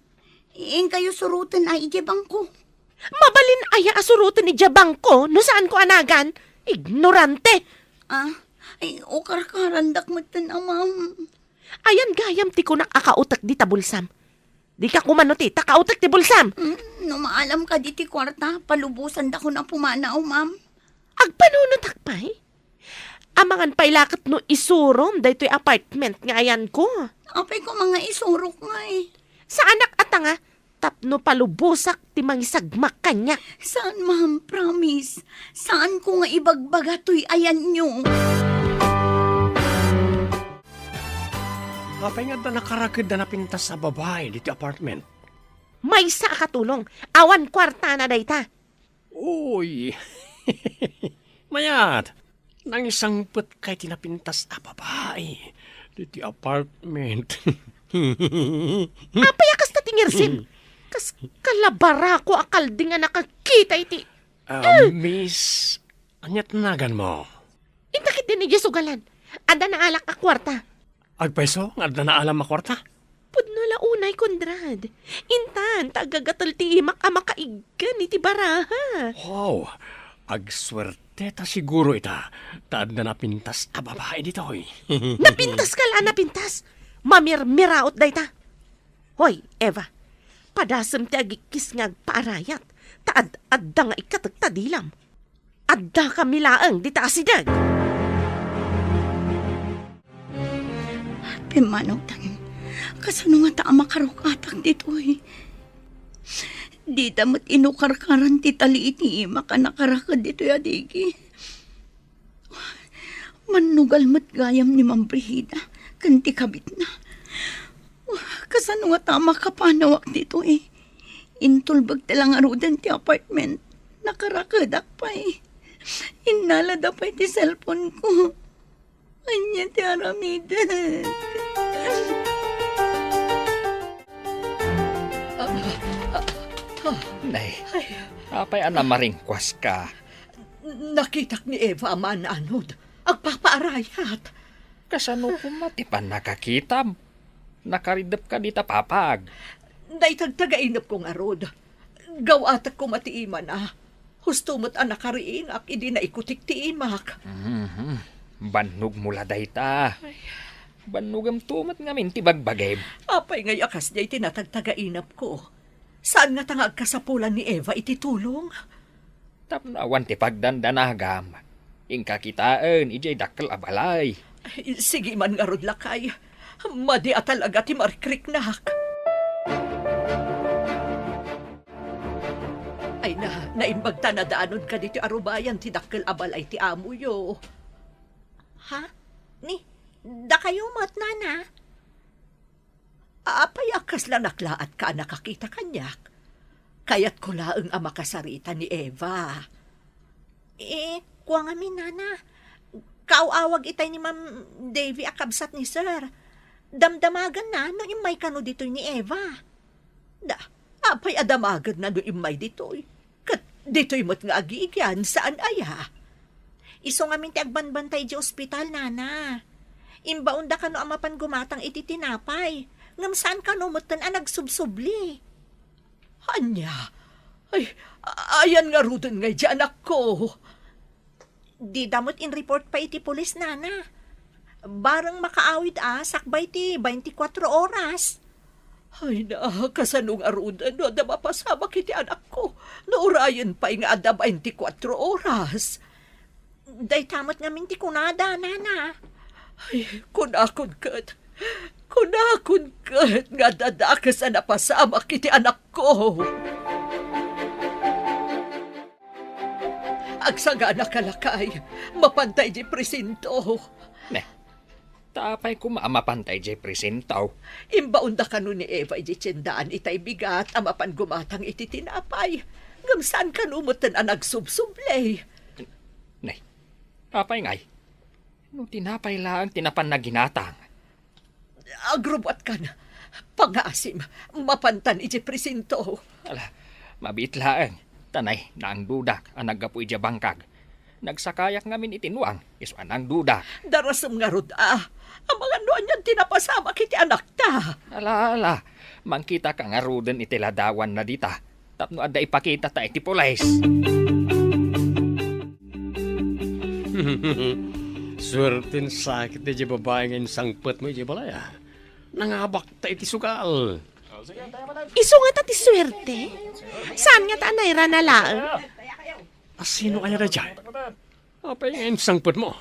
Ing kayo surutan ay ijabang ko. Mabalin aya asurutan ni Jabang ko no saan ko anagan. Ignorante. Ay, o karkarandak mo na, ma'am. Ayan gayam ti kunak akautak di tabulsam. Di ka kumano ti takautak ti bulsam. No maalam ka di ti kwarta, palubusan da ko na pumanaw, ma'am. Agpanunot hakpay. Amangan pa'y lakat no isurom da ito'y apartment nga ayan ko. Apay ko mga isurok nga eh. Sa anak atanga, tapno palubusak ti mangisagmak kanya. Saan, ma'am? Promise. Saan ko nga ibagbaga to'y ayan nyo? Kapay nga da nakarakid na napintas sa babae dito apartment. May sa katulong, awan kwarta na dayta. Uy! Mayat! Nang isang put kay tinapintas a babae dito apartment. Apay akas na tingirsin. Kas kalabara ko akal di nga nakakita iti. Miss, anyat nagan mo? Intakit din ni Jesugalan. Ada na alak a kwarta. Agpeso, nga na alam makwarta? Pudno launay, Kondrad. Intan, tagagatal ti imak a makaigan iti baraha. Wow! Agswerte ta siguro ita. Taad na napintas a babae dito, hoy. Napintas ka la, napintas. Mamirmiraot dayta. Hoy, Eva. Padasem ti agikis nga agpaarayat. Taad-adda nga ikatagtadilam. Adda kami laang di taasidag. Pimanong tangin. Kasano nga ta makarukatak dito eh. Di damot inukarkaran ti tali iti maka nakarakad dito yadigi. Manugal mat gayam ni Ma'am Brigida. Kanti kabit na. Kasano nga ta makapanawak dito eh. Intulbag talang arudan ti apartment. Nakarakadak pa eh. Inalada pa ti cellphone ko. Anya ti aramida. nay. Apay ana maringkwas ka. Nakitak ni Eva man anod. Agpapaarayat. Kasano kumatipan nakakitam. Nakaridap ka dita papag. Naitagtagainap kong arod. Gawatak ko matiiman ah. Husto mo't anak kariin ak idi na ikutik ti imak. Banog mula dayta. Banugam tumat nga min ti bagbagay. Apay ngay akas di tinatagtagainap ko. Saan nga tangag kasapulan ni Eva ititulong? Tapnawan ti pagdandanagam. Ingka kitaan, ijay dakkel abalay. Ay, sige man nga rod lakay. Madi at talaga ti marikrik nak. Ay naimbag tanadaanon ka dito arubayan ti dakkel abalay ti amo yo. Ha? Da kayo mat, nana? Apay akas lang naklaat ka nakakita kanyak. Kaya't ko laeng ang makasarita ni Eva. Kuwang amin, nana. Kaawawag itay ni Ma'am Davy akabsat ni Sir. Damdamagan na no imay kano dito ni Eva. Apay adamagan na no imay dito'y. Kat dito'y mat nga agigyan, saan aya? Iso nga min ti agbanbantay di ospital, nana. Imbaunda ka no amapan gumatang iti tinapay. Ngam saan ka no mutan ang nagsubsubli. Anya, ayan nga rudon nga di anak ko. Di damot in report pa iti pulis, nana. Barang makaawid sakbay ti 24 oras. Ay na, kasanong arudan no, da mapasama kiti anak ko. Naurayan pa nga ada 24 oras. Day tamot nga minti kunada, nana. Ay, kunakon kat nga dadakas na napasama kiti anak ko. Agsaga na kalakay, mapantay di presinto. Tapay ko maamapantay jay presentaw. Imbaunda ka nun ni Eva di tiyendaan itay bigat, amapan gumatang iti tinapay. Ngam saan ka numutan ang nagsubsublay? Nay, tapay ngay. No tinapay lang tinapan na ginatang. Agrobot ka na. Pag-aasim, mapantan iti presinto. Ala, mabit laeng. Tanay, naang dudak ang naggapu ija bangkag. Nagsakayak ngamin itinuang, iso anang dudak. Darasam nga rod ang mga noon yan tinapasama kiti anak ta. Ala, mangkita ka nga ruden itiladawan na dita. Tapno ada ipakita ta iti pulis. Swertin sakit di babae ngayon sangpet mo, balaya. Nangabak ta iti sugal. Iso nga ta ti swerte. Saan nga ta nayra na laeng? Sino kaya na dyan? Apay ngayon sangpet mo.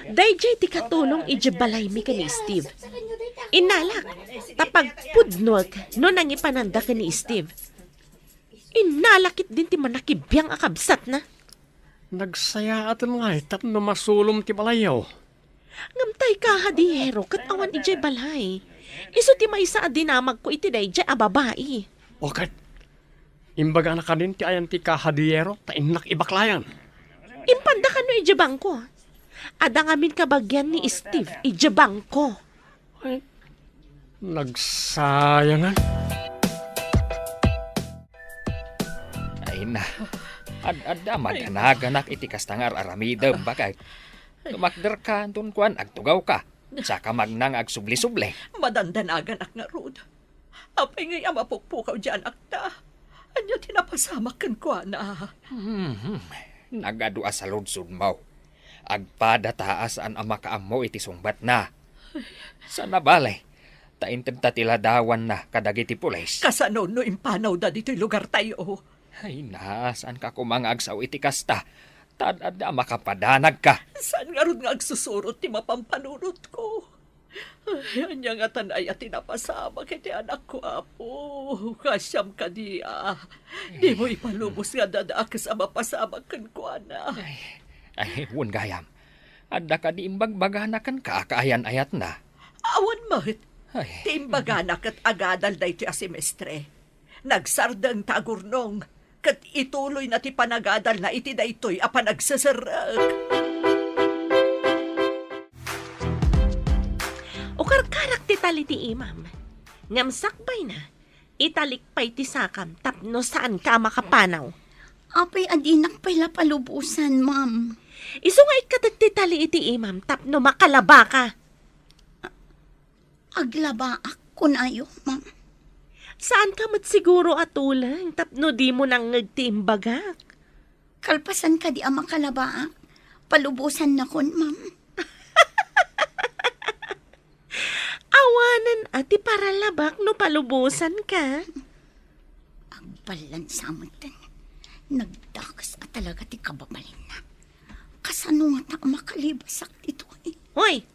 Dayjay ti katulong iji balay mi ka ni Steve. Inalak, tapag pudnog no nang ipananda ka ni Steve. Inalakit din ti manakibiyang akabsat na. Nagsaya atan nga tapno masulom ti balayaw. Ngamtay ka hadihero kat awan ijay balay. Iso ti may sa adinamag ko iti dayjay a babae. Okay. Imbaga na ka din ti ayan ti kahadiyero ta inak ibaklayan. Impanda ka no iji bangko. Ada ngamin kabagyan ni Steve iji bangko. Ay, nagsayangan. Ay na, ada magananak iti kastangar aramidem bakay. Tumakder ka antun kuan agtugaw ka. Saka magnang agsubli-subli. Madandanagan ak nga rod. Apay ngay amapukpukaw dyan akta. Anya tinapasama kan kwa na. Nagadua sa ludsud mo. Agpada taas an amakaamo iti sumbat na. Sa nabalay, tainted tatiladawan na kadagiti pulis. Kasano no impanaw da dito'y lugar tayo. Ay na, saan ka kumangagsaw iti kasta? Tadad na makapadanag ka. Saan nga ron nga agsusurot ti mapampanunot ko? Ay, anya nga tanay at tinapasama kiti anak ko, apo. Kasyam ka diya. Di mo ipalubos nga dadakas ang mapasama kan ko, ana. Ay, wun gayam. Adda ka di imbagbaganakan ka, kaayan ayat na. Awan mahit. Ay, Ti imbaganak at agadal da ito a semestre. Nagsardang tagurnong. Kat ituloy na ti panagadal na iti da ito'y a panagsasarag. O karkarak ti tali ti imam. Ngamsakbay na. Italikpay ti sakam tapno saan ka makapanaw. Apay adinak pala palubusan, ma'am. Iso nga ikadag ti tali iti imam tapno makalaba ka. Aglaba ako na ayo, ma'am. Saan ka mat siguro atulang tapno di mo nang nagtiimbagak. Kalpasan ka di ama kalaba. Palubusan na kon, ma'am. Awanan ati para labak no palubusan ka. Palan sa amutan. Nagdakas at talaga ti kababalin na. Kasano nga ta makalibasak dito eh. Hoy,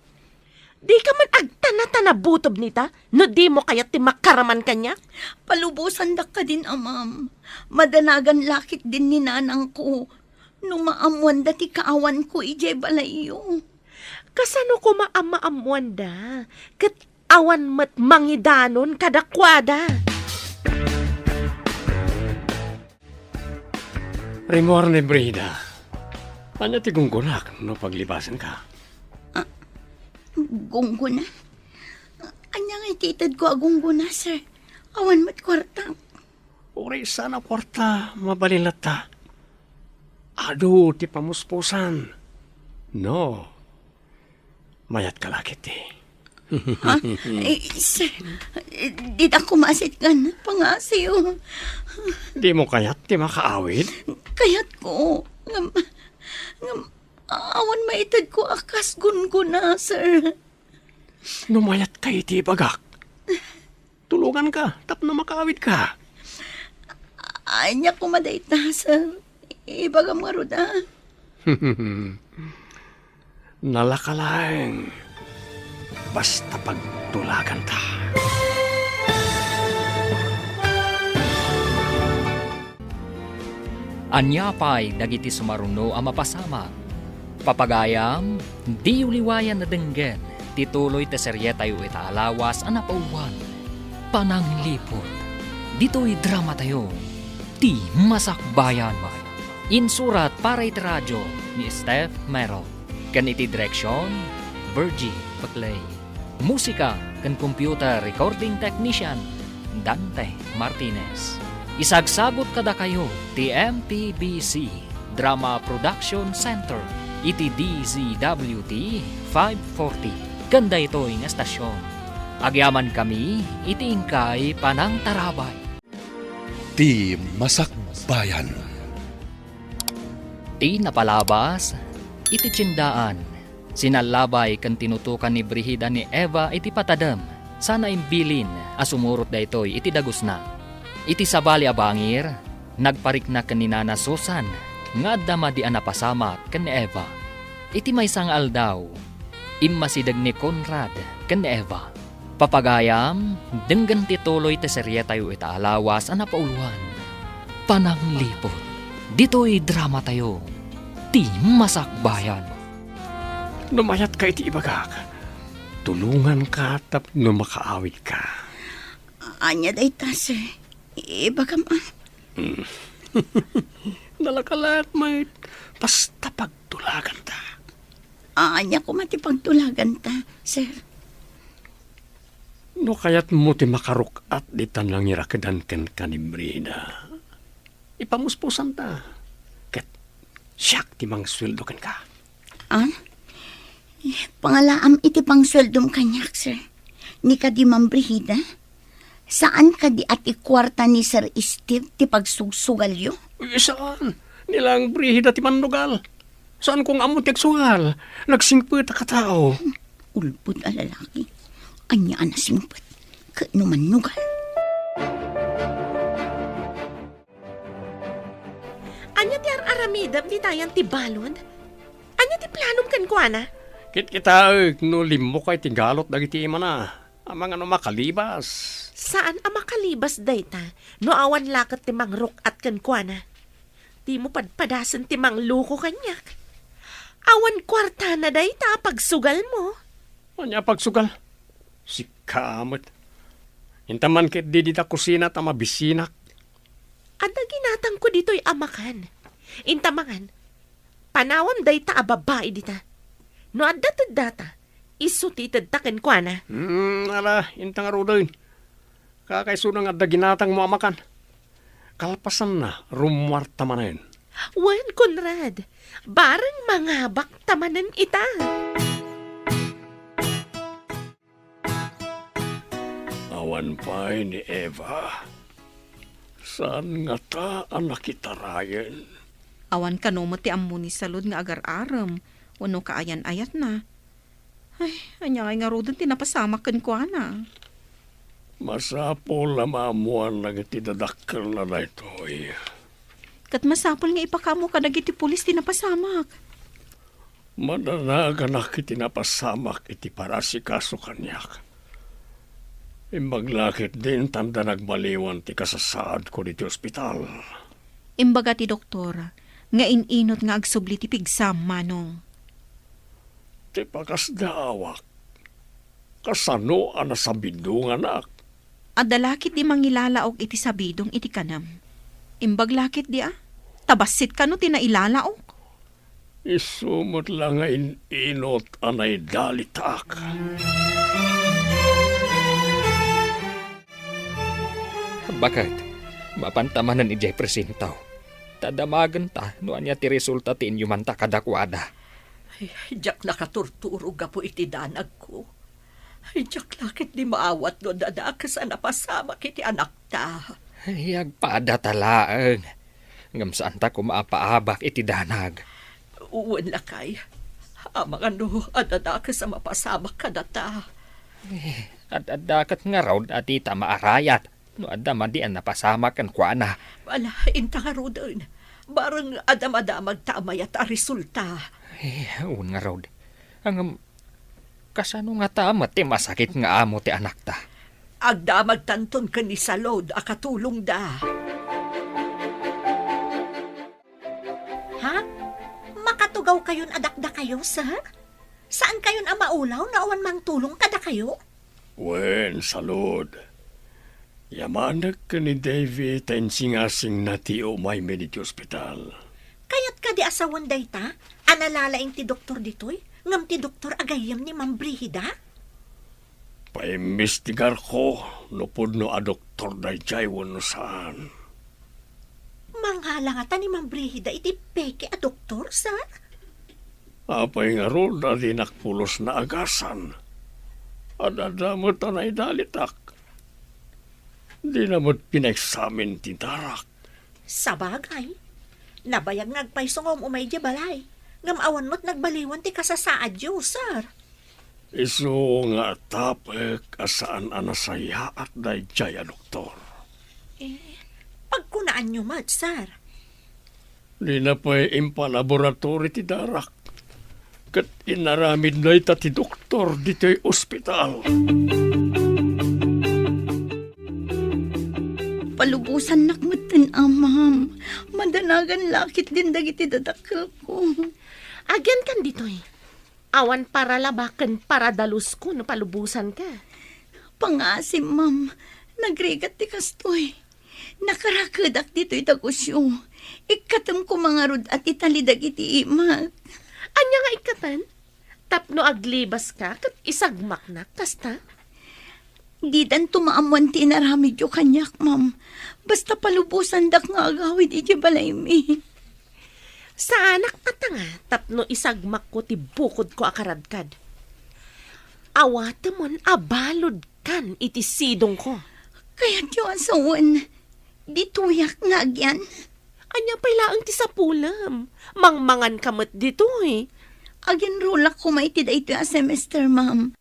di ka man agtana-tana butob nita, no di mo kaya ti makaraman kanya? Palubusan da ka din, amam. Madanagan lakit din ni nanang ko. Nung maamuan da ti kaawan ko, ije balayo. Kasano ko maamaamuan da? Kat awan mat mangidanon kadakwada. Rimorne, Brida. Ano ti gunggunak no paglibasan ka? Gungguna. Anyang ititad ko agunguna, sir. Awan mat kwarta. Uri sana kwarta, mabalilata. Ado, ti pamuspusan. No. Mayat ka lakit eh. Ha? Sir, di na kumasit ka na pangasiyo. Di mo kayat ti makaawid? Kaya't ko, awan maitad ko akas gunguna, sir. Numayat kay ti bagak. Tulungan ka, tapno makaawid ka. Anya ko madayta, sir. Ibaga maruda. Nalakalang. Basta pagtulagan ta. Anyapay dagiti sumaruno ang mapasama. Papagayam, di uliwayan na denggen, tituloy te seryeta yu itaalawas ang napauwan. Pananglipot, dito'y drama tayo, ti masakbayan. Insurat para iti radyo ni Steph Mero. Kan iti direksyon, Virgie Paclay. Musika kan computer recording technician, Dante Martinez. Isagsagot kada kayo ti MPBC Drama Production Center iti DZWT 540. Ganda ito ng estasyon. Agyaman kami iti ingkay panang tarabay. Ti Masakbayan. Ti napalabas iti tsindaan. Sinalabay kan tinutukan ni Brihida ni Eva iti patadam. Sana imbilin asumurot da ito'y iti dagos na. Iti sabali abangir, nagparik na kanina na Susan, nga dama di anapasama kan ni Eva. Iti may sangal daw, imasidag ni Conrad kan ni Eva. Papagayam, denggan tituloy te seryeta yu itaalawas ang napauluan. Pananglipot, dito'y drama tayo, ti masakbayan. Numayat ka iti ibagak. Tulungan ka tapno makaawid ka. Anya dayta, sir. Ibaga ma. Nalakalat, mate. Basta pagtulagan ta. Anya ko matipagtulagan ta, sir. No kayat mo ti makaruk at di tanang irakadan ken kanibrina. Ipamuspusan ta. Ket siyak ti mang sweldo ken ka. Pangalaam iti pang sweldom kanyak, sir. Ni ka di mambrihida? Saan ka di ati kwarta ni Sir Steve ti pagsugsugal yo? Saan? Nilang brihida ti manugal. Saan kong amo ti agsugal? Nagsingpet ka tao. Ulpud a lalaki. Anya na singpet. Kano manugal? Anya ti aramidam di tayang ti balon? Anya ti planom kan ko, ana? Kit kita no limo kay tigalot dagiti imana. Amang ano makalibas. Saan ang makalibas dayta? No awan lakat ti mangrok at kan ko, ana? Di mo padpadasan ti mangluko kanyak. Awan kwarta na dayta pagsugal mo. Anya pagsugal? Si kamot. Intaman kit di dita kusina ta mabisinak. Ada ginatang ko dito'y amakan. Intamangan. Panawam dayta a babae dita. No adda data, isutitad taken ko, ana. Ala, intang arudoy. Kakaisunang adda ginatang mo amakan. Kalpasan na, rumwarta manayin. Wan, Conrad, barang mangabak tamanan ita. Awan pa ni Eva. Saan nga ta ang nakitarayan? Awan ka no mo ti ammo ni salud nga agar-aram. Wano kaayan-ayat na. Ay, anya nga nga rodon tinapasama kan ko na. Masapol na maamuan na itidadakkel na na ito. Kat masapol nga ipakamo ka dagiti pulis tinapasamak. Madanaga na kitinapasamak iti para si kaso kanyak. Imbaglakit din tanda nagmaliwan ti kasasaad ko diti ospital. Imbaga ti doktor, nga ininot nga agsubli ti pigsam, Manong. Ti pakasdaawak. Kasano ana sa bidungan ak. Adalakit di mangilalaog iti sabidong iti kanam. Imbaglakit di tabasit ka no tinailalaog. Isumot lang nga ininot anay dalitak. Bakit? Mapantamanan ni Jay Presintaw. Tadamagan ta, no anya ti resulta ti inyuman ta kadakwada. Ay, jak nakaturturo ga po iti danag ko. Ay, jak lakit di maawat no dadak sa napasama kiti anak ta. Hiyag paada talaang. Ngam saan ta kumaapaabak iti danag. Uwan lakay. Amang ano, adadak sa mapasamak ka data. At dakat nga raw at ita maarayat. No adama di ang napasamak kan kuana. Wala, intangaro doon. Barang adam-adamag tamay at resulta. Un nga raw. Ang kasano nga tamat ti masakit nga amo ti anak ta. Agdamag tanton ka ni Salod, akatulong da. Ha? Makatugaw kayon adakda kayo, sir? Saan kayon ang maulaw na awan mang tulong kada kayo? Wen, salud. Yamanag ka ni Davy tensingasing na ti umay mediti ospital. Kayat ka di asawan dayta? Analalaing ti doktor ditoy? Ngam ti doktor agayam ni Ma'am Brigida? Paimbestigar ko, nupod no a doktor day jay wano saan. Manghalangatan ni Ma'am Brigida iti peke a doktor, sir? Apay nga ro na di nakpulos na agasan. Adadamot anay dalitak. Di namot pinexamin ti darak. Sabagay. Nabayag ngagpaysongom umay di balay. Ngam awan mo't nagbaliwan ti kasasaad yo, sir. Iso nga tapek asaan anasaya at day jaya doktor. Pagkunaan nyo mat, sir. Di na pa'y impalaboratory ti darak. Kat inaramid na ita ti doktor dito'y ospital. Palubusan nakmatan, amam. Madanagan lakit din dagiti dadakkel ko. Agyan kan ditoy. Awan para labakan para dalus ko no palubusan ka. Pangasim, ma'am. Nagrigat ti kastoy. Nakarakadak dito'y dagusyo. Ikatam ko mga rod at italidag iti imat. Anya nga ikatan? Tapno aglibas ka kat isagmak na kasta? Di dan tumaamuan ti naramid yo kanyak, ma'am. Basta palubusan dak nga agawid iti balay mi. Sa anak kata nga, tapno isagmak ko ti bukod ko akaradkad. Awatemon abalod kan iti sidong ko. Kaya tiyo asawan, di tuyak nga agyan. Anya pala ang ti sapulam. Mangmangan kamot dito eh. Agyan rulak ko maitid ito a semester, ma'am.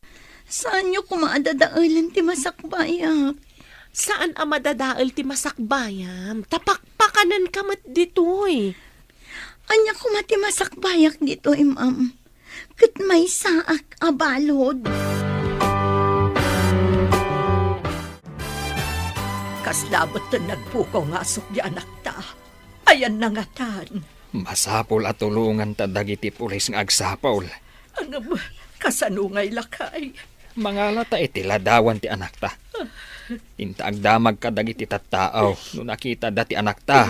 Saan nyo kumaadadaalan ti masakbayak? Saan ang madadaal ti masakbayam? Tapakpakanan kamot dito eh. Anya ko mati masakbayak dito, ma'am. Kat may saak abalod. Kaslabot na nagpukaw nga asok di anak ta. Ayan na nga tan. Masapol at tulungan ta dagiti pulis nga agsapol. Ang kasanungay lakay. Mangalata iti ladawan ti anak ta. Inta agdamag ka dagiti tattaaw no nakita dati anak ta.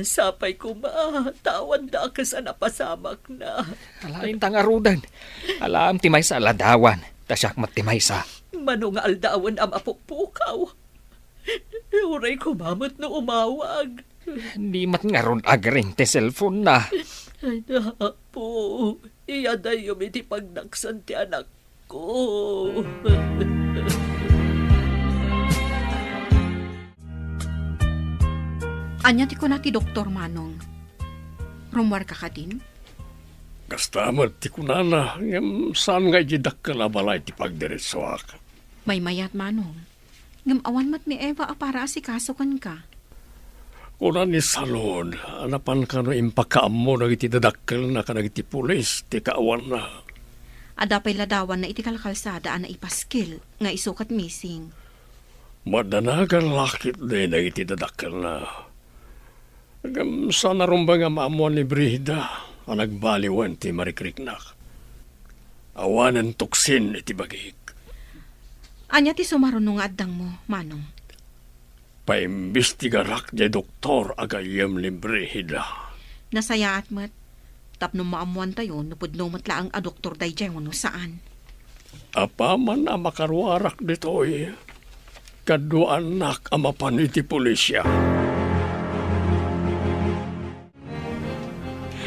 Sapay ko tawan da ka sa napasamak na. Alain tang arudan. Alam ti may sa ladawan. Tasyak mat ti may sa. Manong aldawan ang mapukpukaw. Uray ko mamot na umawag. Di mat nga ron agring ti cellphone na. Ay po, iyaday yung iti pagnaksan ti anak ko. Anya ti ko na ti Doktor Manong. Rumwar ka din? Kastamat ti kunana, ngam saan nga jidak ka labalay ti pagdiretsoak. May mayat Manong. Ngam awan mat ni Eva para asikasukan ka. Kuna ni salon, anapan ka no impakaam mo na iti dadakkel na ka na iti pulis, ti kaawan na. Adapay ladawan na iti kalkalsada na ipaskil nga isukat missing. Madanagan lakit din na iti dadakkel na. Agam sa narumba nga maamuan ni Brihida, ang nagbaliwan ti Marikriknak. Awanan tuksin iti bagik. Anya ti sumaruno nga addang mo, Manong. Paimbestigarak di doktor agayam ni Brihida. Nasaya at mat. Tapno maamuan tayo, napudno matla ang adoktor day jay wano saan. Apa man ang makaruarak ditoy, kaduan nak amapan iti pulisya.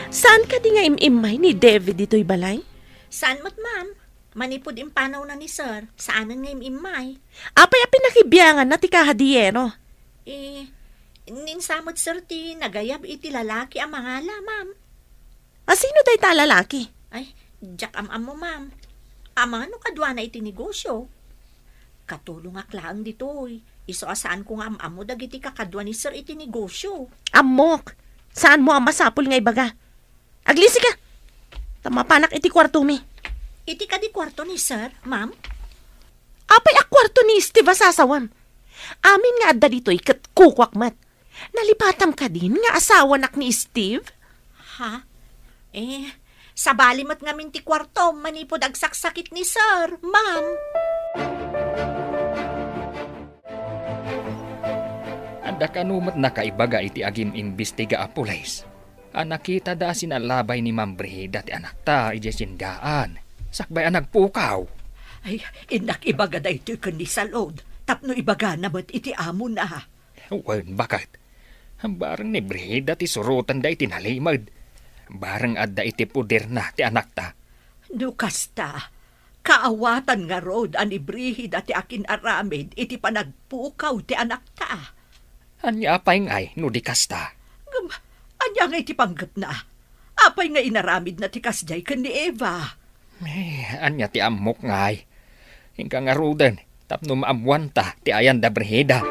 Saan ka di nga imimay ni David dito'y balay? Saan mo't ma'am? Manipod impanaw na ni sir. Saanan nga imay? Apay a pinakibiyangan na ti kahadiyero. Ninsamot sir ti nagayab iti lalaki ang mangala, ma'am. Sino day ta lalaki? Ay, jak am mo, ma'am. Ama, no kadwa na iti negosyo. Katulong aklaang ditoy. Iso asaan ko nga am mo dagiti kakadwa ni sir iti negosyo. Amok, saan mo ang masapul nga ibaga? Aglisi ka! Tamapanak iti kwarto mi. Iti ka di kwarto ni sir, ma'am? Apay a kwarto ni Steve asasawam. Amin nga adda dito'y kat kukwakmat. Nalipatam ka din nga asawa nak ni Steve? Ha? Sa balimat nga minti kwarto, manipod agsaksakit ni sir, ma'am. Adda kanumat na kaibaga iti agim imbestiga a pulis. Nakita da sinalabay ni Ma'am Brihida ti anak ta iti sindaan. Sakbay ang nagpukaw. Ay, inak ibaga da ito kan ni salod. Tapno ibaga namat iti amo na. Wan, bakit? Barang ni Brihida ti surutan da iti nalimad. Barang adda iti puder na ti anak ta. Nukasta, kaawatan nga rod ani Brihida ti akin aramid iti panagpukaw ti anak ta. Anya apay ngay, no di kasta. Anya nga iti panggap na. Apay nga inaramid na ti kasjay kan ni Eva. Anya ti amok ngay. Hingka nga rodan, tapno maamuan ta ti ayan da Brihida.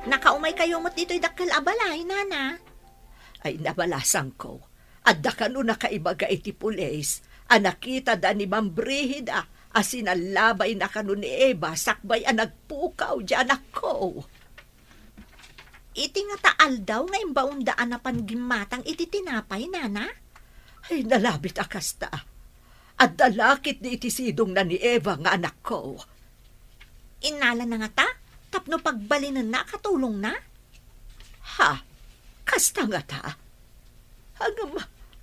Nakaumay kayo mo't dito'y dakkel abalay, nana. Ay nabalasan ko. Adda ka no nakaibaga iti pulis. Anakita da ni Ma'am Brihida. Asinalabay na kanu ni Eva. Sakbay ang nagpukaw di anak ko. Iti nga taal daw nga imbaundaan na pangimatang iti tinapay, nana. Ay nalabit akasta. At dalakit ni iti sidong na ni Eva nga anak ko. Inala na nga ta? Tapno pagbalinan na, katulong na? Ha? Kasta nga ta? Hanggang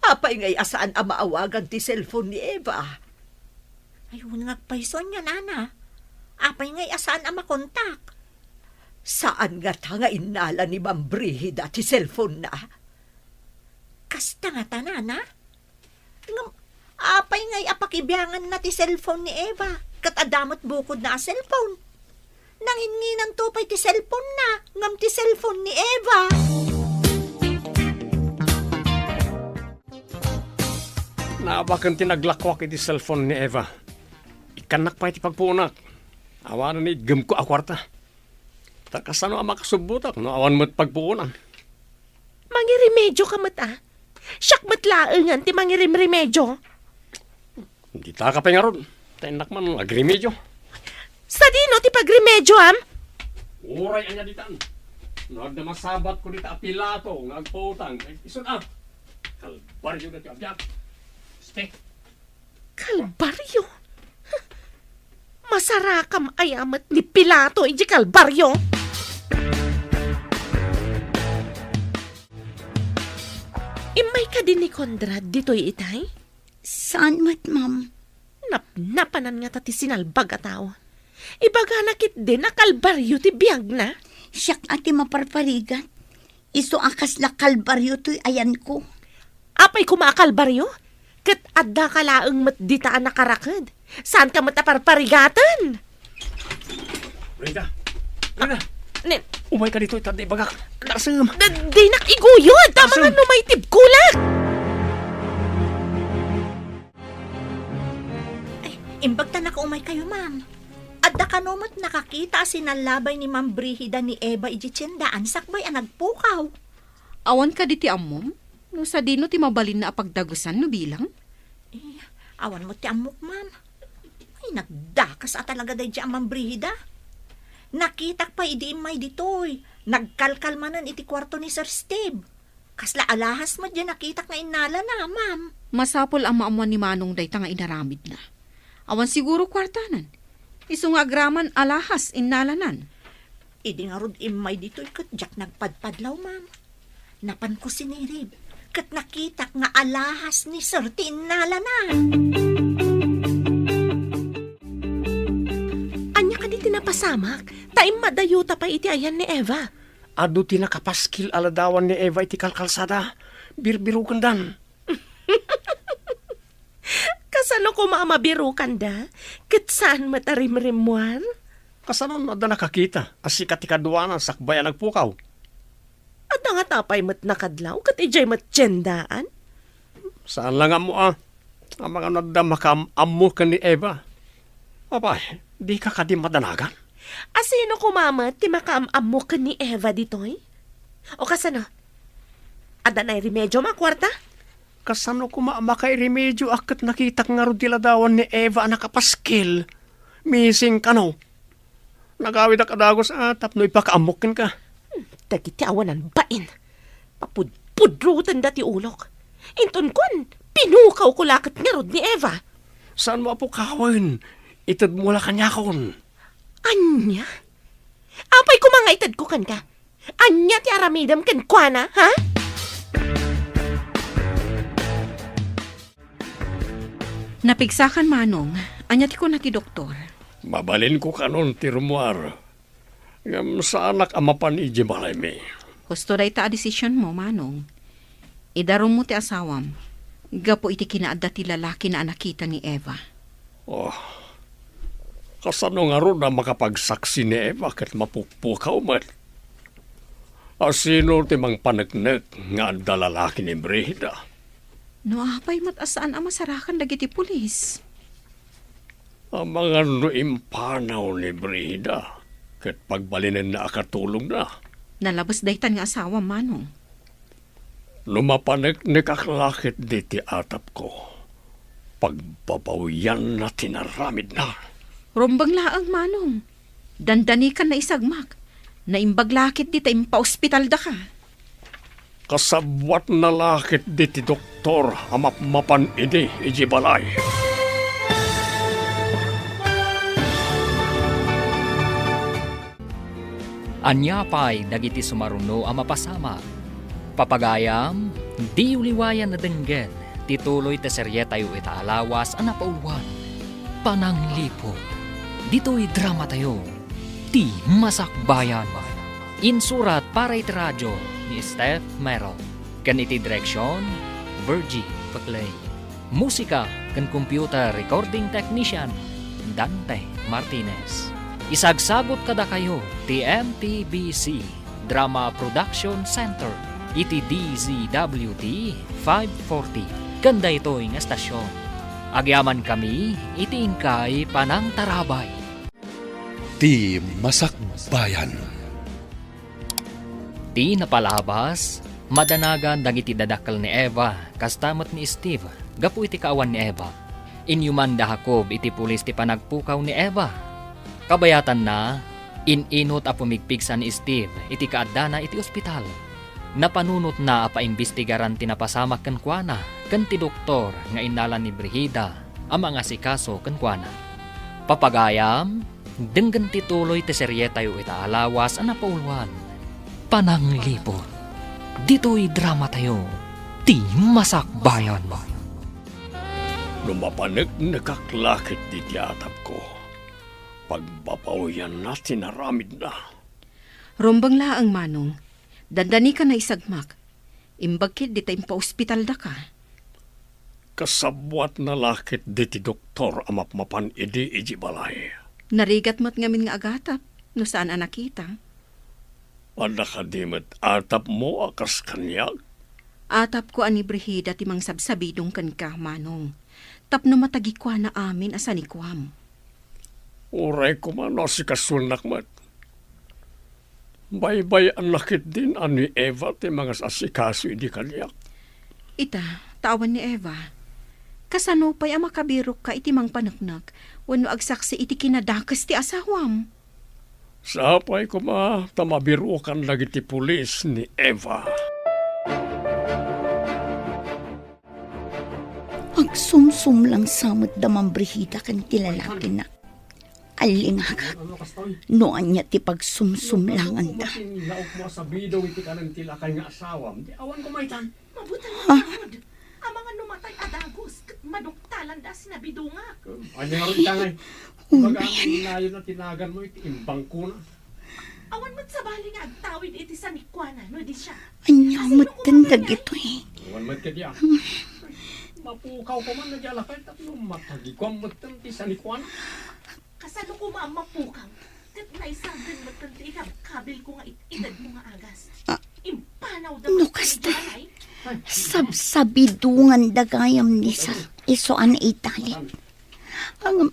apay ngay asaan ang maawagan ti cellphone ni Eva. Ayun nga payson nga, nana. Apay ngay asaan ang makontak. Saan nga ta nga inala ni Ma'am Brihida ti cellphone na? Kasta nga ta, nana. Apay ngay apakibiyangan na ti cellphone ni Eva. Kat adamot bukod na a cellphone. Nanginginan to pa'y ti cellphone na. Ngam ti cellphone ni Eva. Naabakan tinaglakwak iti cellphone ni Eva. Ikanak pa iti pagpunak. Awanan ni gam ko akwarta. Takasano ang makasubutak no awan mo't pagpuunan. Mangiremedyo ka mat Siyak matlaengan ti mangirimremedyo. Hindi ta ka pa nga ron. Tainak man agremedyo. Sa dino ti pagremedyo, am? Uray anya ditan. Nagdamasabat ko dita apilato, ngagputang. Isun up. Kalbaryo na ti abyak. Stay. Kalbaryo? Masarakam ayamat ni Pilato iji kalbaryo. Imay ka din ni Conrad dito'y itay? Saan mat, ma'am? Napanan nga ti sinalbag a tao. Ibaga nakit din na kalbaryo ti biyag na. Siyak ati maparparigan. Iso akas la kalbaryo to'y ayan ko. Apay kumakalbaryo? Kat adda ka laeng matditaan na karakad. Saan ka mataparparigatan? Rida. Rida. Nen, Umay ka dito itad ibagak. Nasam. di nakiguyod. Tama nga numay tibkulak. Imbagta na kaumay kayo, ma'am. At da kanomot nakakita sinalabay ni Ma'am Brihida ni Eva ijitsendaan sakbay ang nagpukaw. Awan ka di ti amom? No sa dino ti mabalin na apagdagusan no bilang? Awan mo ti amok, ma'am. Ay, nagdakas at talaga dahi ang Ma'am Brihida. Nakitak pa idi imay ditoy. Nagkalkalmanan iti kwarto ni Sir Steve. Kasla alahas mo dyan nakitak nga inala na, ma'am. Masapol ang maamuan ni Manong day nga inaramid na. Awan siguro kwartanan. Isu nga agraman alahas innalanan. Idi nga rod imay ditoy kat jak nagpadpadlaw, ma'am. Napan ko sinirib. Kat nakitak nga alahas ni Sir ti inala na. Anya ka di tinapasamak, taim madayuta pa iti ayan ni Eva. Ado ti nakapaskil aladawan ni Eva iti kalkalsada. Birbirukan dan. Kasano ko maamabirukan da? Kat saan matarimrimuan? Kasano na da nakakita? Asikat ti kaduanan sakbayan nagpukaw. At nga tapay mat nakadlaw, kat ijay mat tiyendaan? Saan lang mo ang mga nadama ka amo ka ni Eva. Abay, di ka kadi madanagan. Asino ko mama ti makaamamo ka ni Eva ditoy? O kasano? Adanay remedyo makwarta? Kasano ko maamakay remedyo akat nakita nga rodiladawan ni Eva nakapaskil. Missing ka no. Nagawid na kadagos atap no ipakaamukin ka. Dagiti awanan bain. Papudpudrutan dati ulok. Inton kun, pinukaw ko lakat nga rod ni Eva. Saan mo po kawin? Itad mo la kanya kon. Anya? Apay ko mga itad ko kan ka. Anya ti aramidam kan kwa na, ha? Napigsakan Manong, anya ti ko na ti doktor. Mabalin ko kanon ti rumuar. Ngam sa anak amapan iji balay mi. Gusto day ta a desisyon mo, Manong. Idarom mo ti asawam. Gapo iti kinaadda ti lalaki na nakita ni Eva. Oh, kasano nga ron na makapagsaksi ni Eva kat mapukpukaw man. Asino ti mang panagnek nga adda lalaki ni Brihida. No apay matasaan ang masarakan dagiti pulis. Ang mga impanaw ni Brihida kat pagbalinan na akatulong na. Nalabas daytan nga asawa, Manong. Lumapanek ni kaklakit di ti atap ko. Pagbabawian na tinaramid na. Rombang laang, Manong. Dandani ka na isagmak. Naimbaglakit di tayo pa-ospital da ka. Kasabwat na lakit di ti doktor amapmapan ini iji balay. Anya pa'y dagiti sumaruno ang mapasama. Papagayam, di uliwayan na denggen, tituloy te serye tayo itaalawas ang napauluan. Pananglipot, dito'y drama tayo, ti masakbayan. Insurat para iti radyo ni Steph Merrill. Kan iti direksyon, Virgie Paclay. Musika kan computer recording technician, Dante Martinez. Isagsagot kada kayo ti MTBC Drama Production Center iti DZWT 540 kanda ito'y nga estasyon. Agyaman kami iti ingkay panang tarabay. Ti Masakbayan. Ti napalabas madanagan dagiti dadakkel ni Eva kastamot ni Steve gapu iti kaawan ni Eva. Inyuman da Jacob iti pulis ti panagpukaw ni Eva. Kabayatan na, ininot a pumigpigsan ni Steve iti kaadda na iti ospital. Napanunot na a paimbestigaran tinapasamak kan kuana, kan ti doktor nga inalan ni Brihida, ang mga sikaso kan kuana. Papagayam, denggan tituloy ti serye tayo itaalawas ang napauluan. Pananglipot, dito'y drama tayo, ti masakbayan. Lumapanek nakaklakit di ti atap ko. Pagbabawian na tinaramid na. Rombang laang, Manong. Dandani ka na isagmak. Imbagkit di tayo pa-ospital da ka. Kasabwat na lakit di ti doktor amapmapan iji balay. Narigat mo't ngamin nga agatap, no saan nakita. Wala ka dimit atap mo akas kanyag. Atap ko ani Brihida timang sabsabidong kan ka, Manong. Tapno matagikwa na amin asanikwam. Uray ko man no si kasunak mat. Baybay ang lakit din ani Eva ti mga asikaso idi kanyak. Ita, tawan ni Eva. Kasano pa'y ang makabirok ka iti mang panaknak, wano agsaksi iti kinadakas ti asawam. Sapay ko ma, tamabiro kan lagi ti pulis ni Eva. Agsumsum lang samot damang brihida kan ti lalaki na. Alingag, noan niya ti pagsumsum lang anda. Laok mo sa bidaw iti kanang tilakay nga asawam. Di awan ko maitan. Mabutan na yun. Ang mga numatay adagos, maduktalan da sinabidunga. Ano nga rin tangay? Baga ang ilayo na tinagan mo iti imbang ko na. Awan mo't sa bali nga agtawid iti sa nikwana, no di siya. Anyamot tindag ito eh. Awan mat ka diya. Mapukaw ko man na diya lakay tapno matagikwan mo ti sa likwan. Kasano ko mapukaw. Kat naisagan mo tanti kabil ko nga itad mo nga agas. Impanaw daw. No, kasta. Sabidungan dagayam ni sa isoan itali. Ang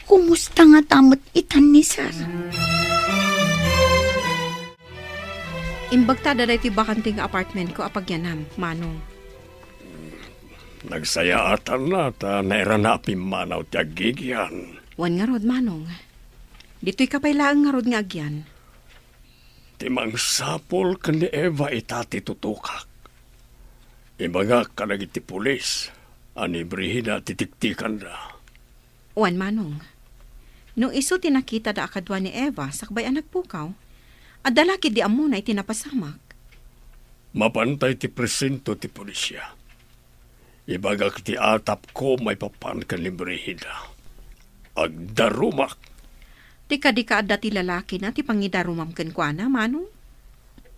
kumusta nga tamot itan ni sir? Imbagta daday ti bakanting apartment ko apagyanam, Manong. Nagsayaatan na ta naira na pimanaw ti agigyan. Wan nga rod, Manong. Dito'y kapailaang nga rod nga agyan. Timang sapol kan ni Eva itati tutukak. Ibaga ka iti pulis. Ani Brihida titiktikan na. Wan, Manong. Nung iso tinakita da akadwa ni Eva, sakbay ang nagpukaw, at dalaki di amo na itinapasamak. Mapantay ti presento ti pulisya. Ibaga ti atap ko may papan kan ni Brihida. Agdarumak. Ti kadikaad dati lalaki na ti pangidarumam kwa na, Manong.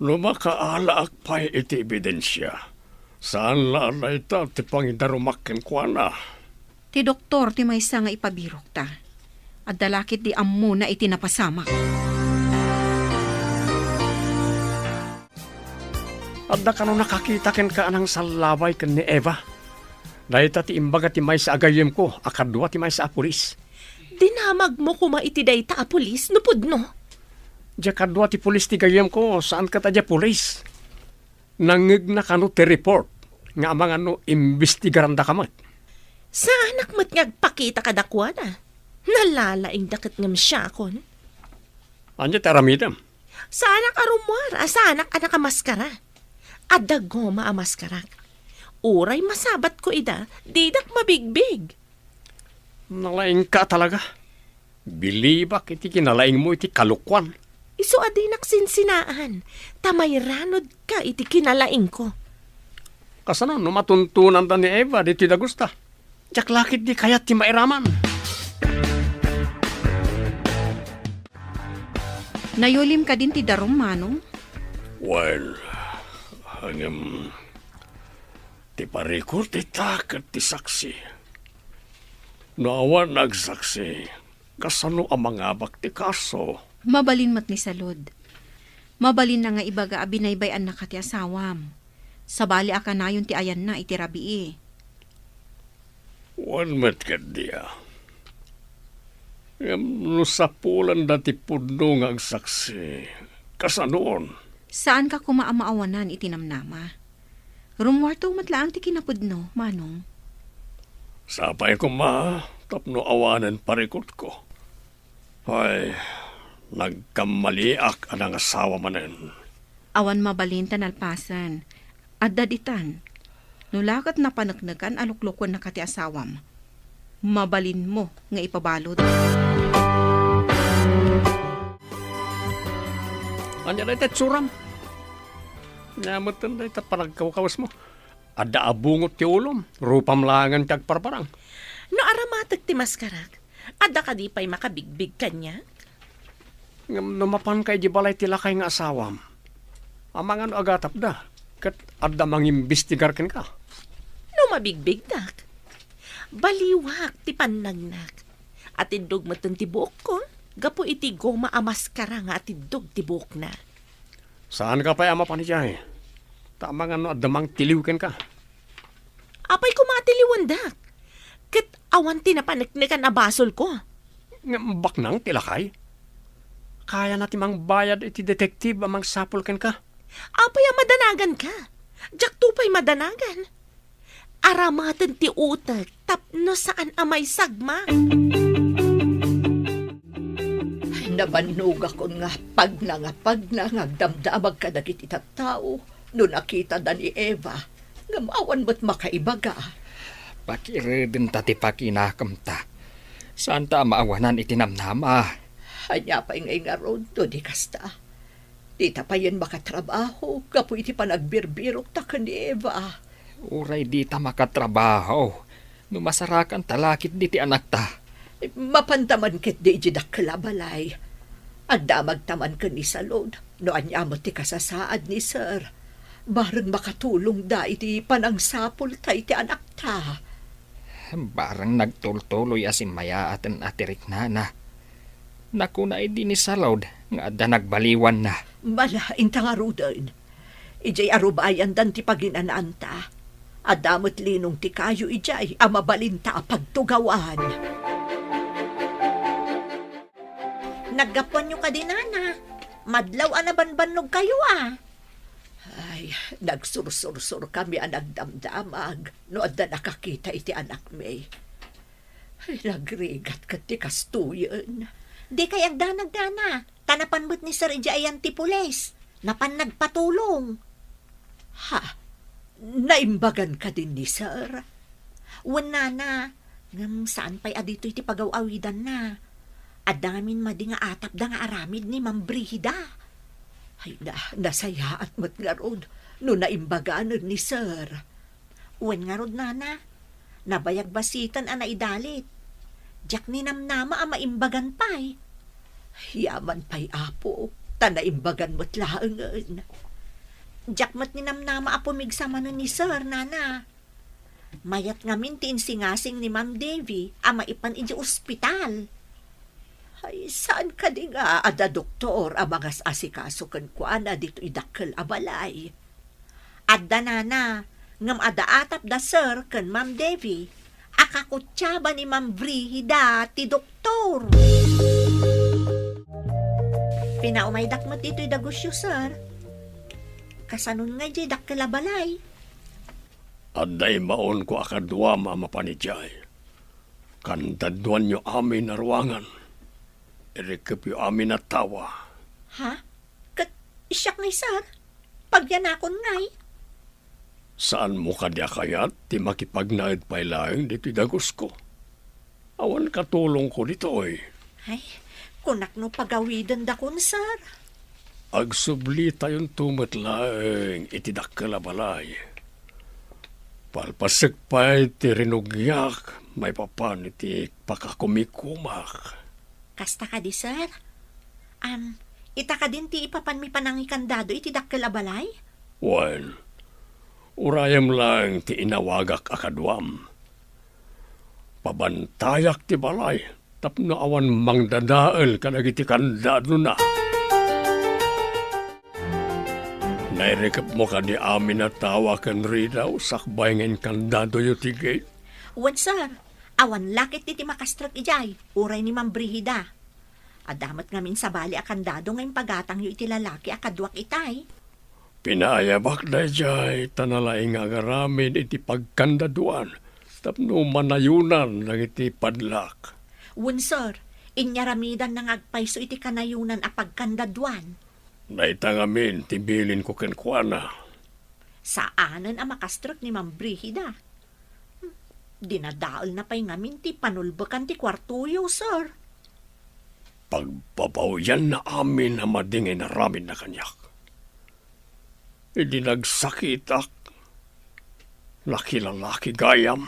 Lumakaalaak pa'y iti ebidensya. Saan lalay ta ti pangidarumak ken kuana? Ti doktor ti maysa nga ipabirok ta. At dalakit di amo na itinapasamak. At da kano nakakita ken ka anang salabay ken ni Eva. Dahil ti imbaga ti may sa agayem ko, akadwa ti may sa apulis. Dinamag mo kuma iti dayta a pulis, nupod no? Diya kadwa ti pulis ti gayem ko, saan ka ta diya pulis? Nangig na kano ti report, nga amang ano imbestigaran da kamat. Sa anak mo't ngagpakita ka dakwa na. Nalalaing dakit ngam siya kon. Anya ti aramidam? Sa anak arumwar, sa anak maskara. Adagoma a maskara. Uray masabat ko ida, didak mabigbig. Nalaing ka talaga. Bilibak iti kinalaing mo iti kalukwan. Iso aday naksinsinaan. Tamay ranod ka iti kinalaing ko. Kasano, no matuntunan da ni Eva, di ti dagusta. Diyak lakit di kayat ti mairaman. Nayolim ka din ti darum, Manong. Well, hanggang ti parikor ti takat ti saksi. Naawan nagsaksi, kasano ang mga bakti kaso? Mabalin mat ni Salud. Mabalin na nga ibaga abinaybayan na ka ti asawam. Sabali aka na yun ti ayan na itirabii. Wan met ka diya. No sa pulan dati pudno nga ang saksi. Kasanoon? Saan ka kumaamaawanan itinamnama? Rumwarto matlaang ti kinapudno, Manong. Sapay ko ma, tapno awanan parikot ko. Ay, nagkamaliak anang asawa manen. Awan mabalin tanalpasan. At daditan. Nulakat na panagnagan aluklukon na kati asawam. Mabalin mo nga ipabalod. Anya na ito tsuram. Nyamatan na ito panagkawakawas mo. Ada abungot ti ulom. Rupam langan tiyag parparang. No aramatag ti maskarak. Ada ka di pa'y makabigbig kanya? Numapan kay di balay tila kay nga asawam. Amang ano agatap da. Kat ada mangimbestigar ken ka. No mabigbig dak. Baliwak ti panagnak. At indog matan ti buok ko. Gapo iti goma amaskara nga at indog ti buok na. Saan ka pa ama panijay? Tamang ano adamang tiliw ken ka. Apay ko matiliwan dak. Kat Awan tinapanagnikan na basol ko. Nga baknang tilakay. Kaya natin mang bayad iti detektive amang sapol ken ka. Apay madanagan ka. Jak tupay madanagan. Aramatan ti utak tapno saan amay sagma. Nabanog ako nga agdamdamag ka dagiti tattao no nakita da ni Eva. Nga maawan mo't makaibaga. Pakiridin ta ti pakinakam ta. Saan ta maawanan itinamnama? Hanya pa ingay nga ron do di kasta. Di ta pa yan makatrabaho. Kapo iti panagbirbirok ta ka ni Eva. Uray di ta makatrabaho. Numasarakan talakit di ti anak ta. Mapantaman kit di jidak kalabalay. Agdamag taman ka ni salod. No anya mo ti kasasaad ni sir. Barang makatulong da iti panangsapol ta iti anak ta. Barang nagtultuloy asin maya atin atirik na. Naku na di ni salod nga da nagbaliwan na. Malain ta nga rudan. Ijay arubayan dan ti paginanaan ta. Adamot linong ti kayo ijay amabalin ta pagtugawan. Naggapuan nyo ka din, Nana. Madlaw banbanog kayo, ah. Ay, nagsursursur kami ang nagdamdamag. No, adda nakakita iti anak may. Ay, nagrigat ka ti kastuyan. Di kay agdanag, Nana. Tanapan mo't ni Sir Ijayan ti pulis. Napan nagpatulong. Ha? Naimbagan ka din ni sir? Wan, Nana. Ngam saan pa'y adito iti pagaw-awidan na. Adamin madi nga atap da nga aramid ni Ma'am Brihida. Ay nasaya at matgarod no naimbagan ni sir. Uwan nga rod, Nana. Nabayag basitan ang naidalit. Diyak ni namnama ang maimbagan pa'y. Yaman pa'y apo, ta naimbagan mo't laangan. Diyak mat ni namnama apo migsama nun ni sir, Nana. Mayat ngamin tinsingasing ni Ma'am Davy ang maipan iji ospital. Ay, saan ka di nga, ada doktor, ang mga asikaso kan kuana dito idakkel abalay. Adda, Nana, ngam ada atap da sir kan Ma'am Davy, akakutsaba ni Ma'am Brihida ti doktor. Pinaumaydak mo dito idagusyo, sir. Kasanun nga di dakkel abalay. Aday maon ko akadwa mapanijay. Kandadwan nyo amin na ruangan. Irikip yung amin na tawa. Ha? Isyak ngay, sir. Pagyanakon ngay. Saan mo kadya kayat ti makipagnaid pa'y laing dito dagos ko? Awan katulong ko dito oy. Ay, kunak no pagawidan da kun, sir. Agsubli tayong tumatlaing itidakkel balay. Palpasik pa'y ti rinugyak, may papan iti pakakumikumak. Kasta ka di, sir? Ita ka din ti ipapan mi panangikandado iti dakkel abalay? Well, urayam lang ti inawagak akadwam. Pabantayak ti balay, tapno awan mangdadael kanagiti kandado na. Nairikap mo ka di amin na tawa kan rida usakbay ngayon kandado yu ti gate. Wan, sir. Awan lakit ti makastrak ijay. Uray ni Ma'am Brihida. Adamat ngamin sa bali akandado ngayon pagatang yu iti lalaki akadwak itay. Pinayabak na jay tanalaing agaramin iti pagkandaduan. Tapno manayunan ng iti padlak. Wan, sir. Inyaramidan ng agpayso iti kanayunan a pagkandaduan. Naitangamin tibilin ko kenkwana. Saanan ang makastrak ni Ma'am Brihida? Dinadaal na pa'y ngamin ti panulbakan ti kwartuyo, sir. Pagbabawian na amin na madingay na ramin na kanyak. Hindi nagsakitak. Laki-lalaki gayam.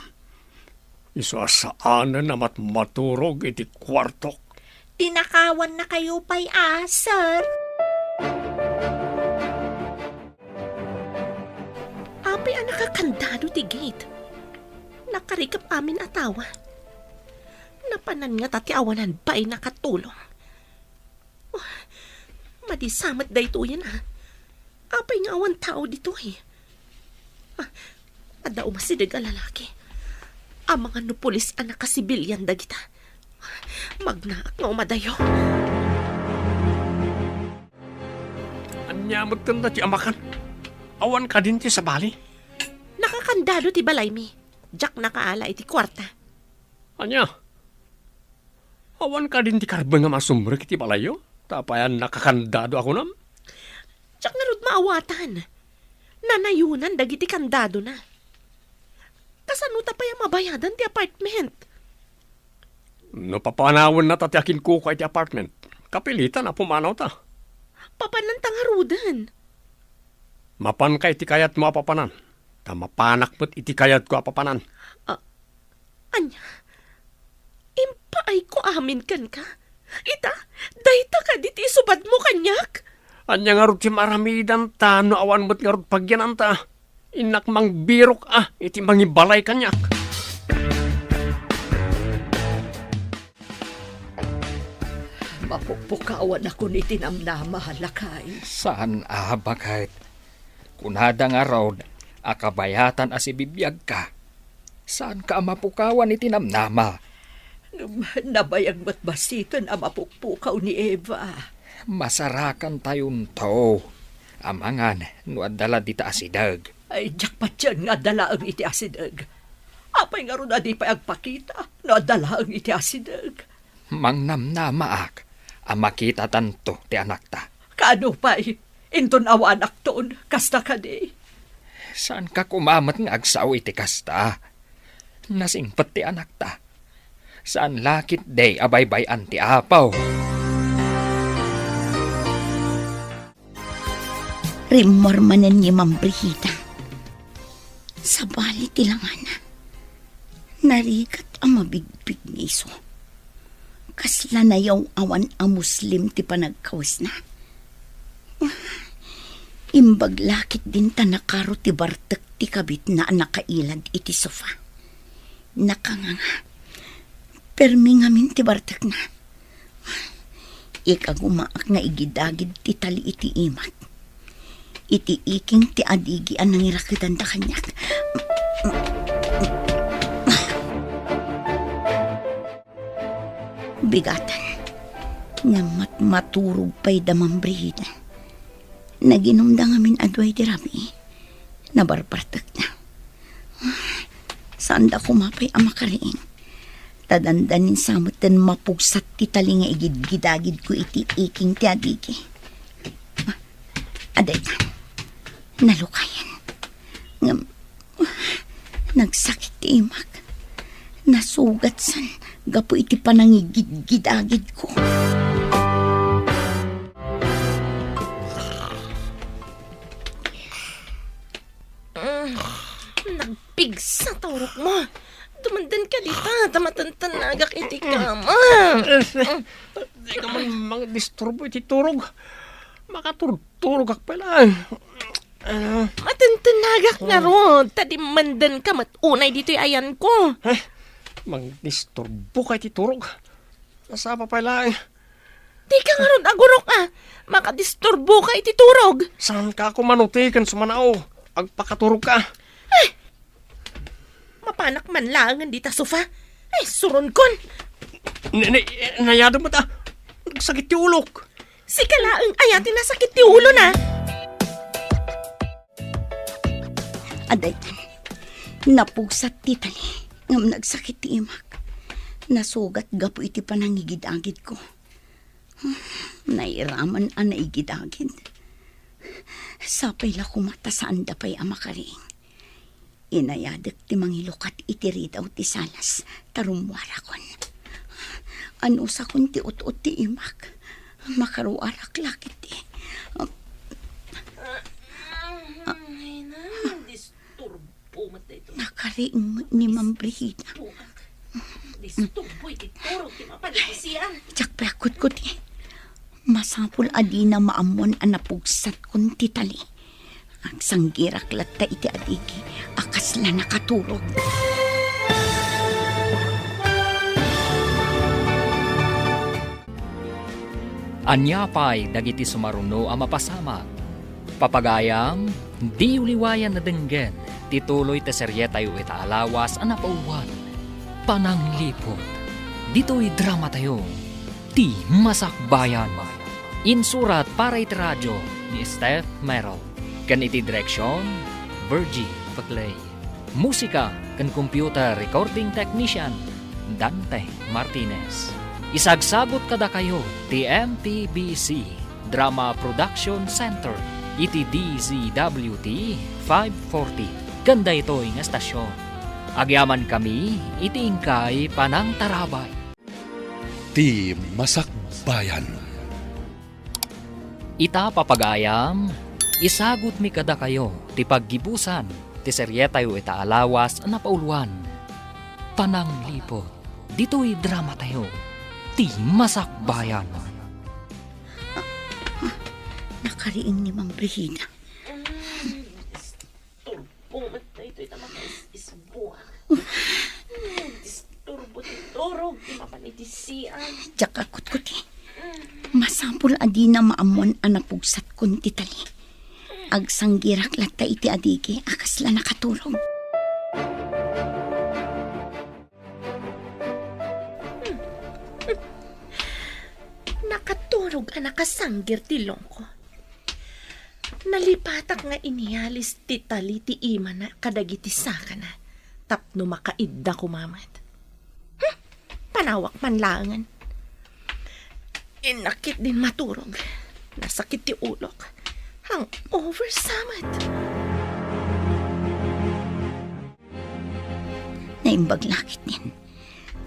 Isasaanan na maturog iti kwartok. Tinakawan na kayo pa'y sir. Apay ang nakakandado ti gate. Nakarikap amin atawa. Napanan nga tati awanan ba'y nakatulong. Oh, madisamat da ito yan, ha. Apay nga awan tao dito, eh. Ada umasidag a lalaki. Ang mga nupulis ang nakasibilyan dagita. Magnaak nga umadayo. Anyamot ka na ti amakan. Awan ka din ti sa bali. Nakakandado ti balay mi. Jack nakaala iti kwarta. Anya? Awan ka din ti karbang nga masumrek ti balayo? Tapayan nakakandado ako nam? Jack narod maawatan. Nanayunan dagiti kandado na. Kasano ta pa yung mabayadan ti apartment? No papanawan na tati akin ko iti apartment. Kapilitan na pumanaw ta. Papanantang harudan. Mapan ka iti kayat mo apapanan. Ta mapanak mo't iti kayat ko apapanan. Anya, impaay ko amin kan ka. Ita, dayta ka diti subad mo kanyak. Anya nga rin ti maramidan ta, no awan mo't nga rin pagyanan ta. Inak mang birok iti mangibalay kanyak. Mapupukawan ako ni tinamnama halakay. Saan bakit? Kunada nga raw, akabayatan asibibiyag ka. Saan ka mapukawan ni tinamnama? Nabayag mo't basiton ang mapuppukaw ni Eva. Masarakan tayon to. Amangan, no adala dita asidag. Ay, jakpat yan nga dala ang iti asidag. Apay nga ron adi pa agpakita, no dala ang iti asidag. Mangnamnamaak, ang makita tanto ti anak ta. Kano pa'y, inton awa anak toon, kasta ka di. Saan ka kumamat nga agsaw iti kasta? Nasingpet ti anak ta. Saan lakit day abaybay-an ti apaw? Rimormanan ni Ma'am Brigida. Sa bali tilangana. Narigat ang mabigbig ni iso. Kasla na yaw awan ang Muslim ti panagkawas na. Imbag lakit din ta nakaro ti bartek ti kabit na nakailad iti sofa. Nakanganga. Permi ngamin ti bartek na. Ikagumaak nga igidagid ti tali iti imat. Iti iking ti adigi ang nangirakitan ta kanyak. Bigatan. Nga maturog pa'y damang Brigida. Naginom da ngamin adway ti Rabi. Nabarpartak na. Saan da kumapay ang makariing. Tadandanin samot den mapugsat ti tali nga igid-gidagid ko iti iking ti adigi. Aday na. Nalukayan. Nagsakit ti imak. Nasugat san. Gapo iti panangigid-gidagid ko. Nagpigsa taurok mo. Dumandan ka dita. Tamatantanagak iti kama. Di ka man mga disturbo iti turog. Makaturog ak pala. Matantanagak na ron. Tadimandan ka matunay dito'y ayan ko. Mang disturbo ka iti turog. Nasapa pala. Di ka nga ron agurok Makadisturbo ka iti turog. Saan ka ako manutikan sumanaw? Agpakaturog ka. Mapanak man langan dita sofa. Ay, suron kon. Nayado mo ta. Nagsakit ti ulok. Si kalaang ayatin nasakit ti ulo na. Aday, napugsat ti tali. Ngam nagsakit ti imak. Nasugat gapo iti panangigid-agid ko. Nairaman ang naigid-agid. Sapay la kumata saan da pa'y amakaring. Inayadak ti mangilukat iti ridaw ti salas. Tarumwara kon. Ano sa kun ti ut-ut ti imak. Makaruarak lakit ti. Disturbo mat dito. Nakariing ni Ma'am Brigida. Disturbo iti turog ti mapaligisian. Tsak pakot ko ti. Masapul adi na maamuan ang napugsat kun ti tali. Ang sanggirak latta iti adigi. Akas la nakaturog. Anyapay dagiti sumaruno ang mapasama. Papagayam, di uliwayan na denggen, tituloy te seryeta yu ita alawas ang napauwan. Pananglipot. Dito'y drama tayo. Ti Masakbayan. Insurat para iti radyo ni Steph Merrill. Kan iti direksyon, Virgie Paclay. Musika kan computer recording technician, Dante Martinez. Isagsabot kada kayo ti MTBC Drama Production Center iti DZWT 540. Ganda ito'y nga estasyon. Agyaman kami iti ingkay Panang Tarabay. Ti Masakbayan. Ita papagayam, isagot mi kada kayo ti paggibusan ti seryetayo ita alawas na pauluan. Pananglipot. Dito'y drama tayo. Ti Masakbayan. Nakariing ni Mang Brihida. Bungat na ito isbuak. Disturbo ti turog, di mapanitisian. Diyak akot ko ti. Masapul adi na maamuan anapugsat kun ti tali. Agsanggirak latta iti adigi akas la nakatulog. Nakaturog ang nakasanggir ti longko. Nalipatak nga inialis ti tali ti ima na kadagiti saka na. Tapno makaidda kumamat. Panawak man langan. Inakit din maturog. Nasakit ti ulok. Hang oversamat. Naimbag lakit din.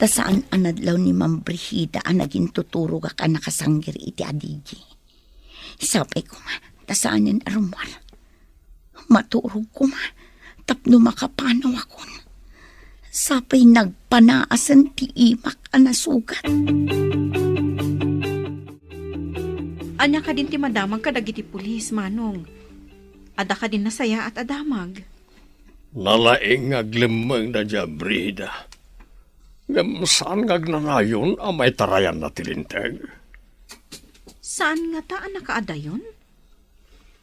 Ta saan anadlaw ni Mang Brihida ang naging tuturog ak ang nakasanggir iti adigi. Isapay ko ma, ta saanin arumwar. Maturog ko ma, tapno makapanaw akon. Sapay nagpanaasan ti imak ang nasugat. Anya ka din ti madamag kadagiti pulis, Manong. Ada ka din nasaya at adamag. Nalaing aglimang na dya, Brihida. Ngam saan ngagnanayon ang may tarayan na tilinteg? Saan nga ta ang nakaada yun?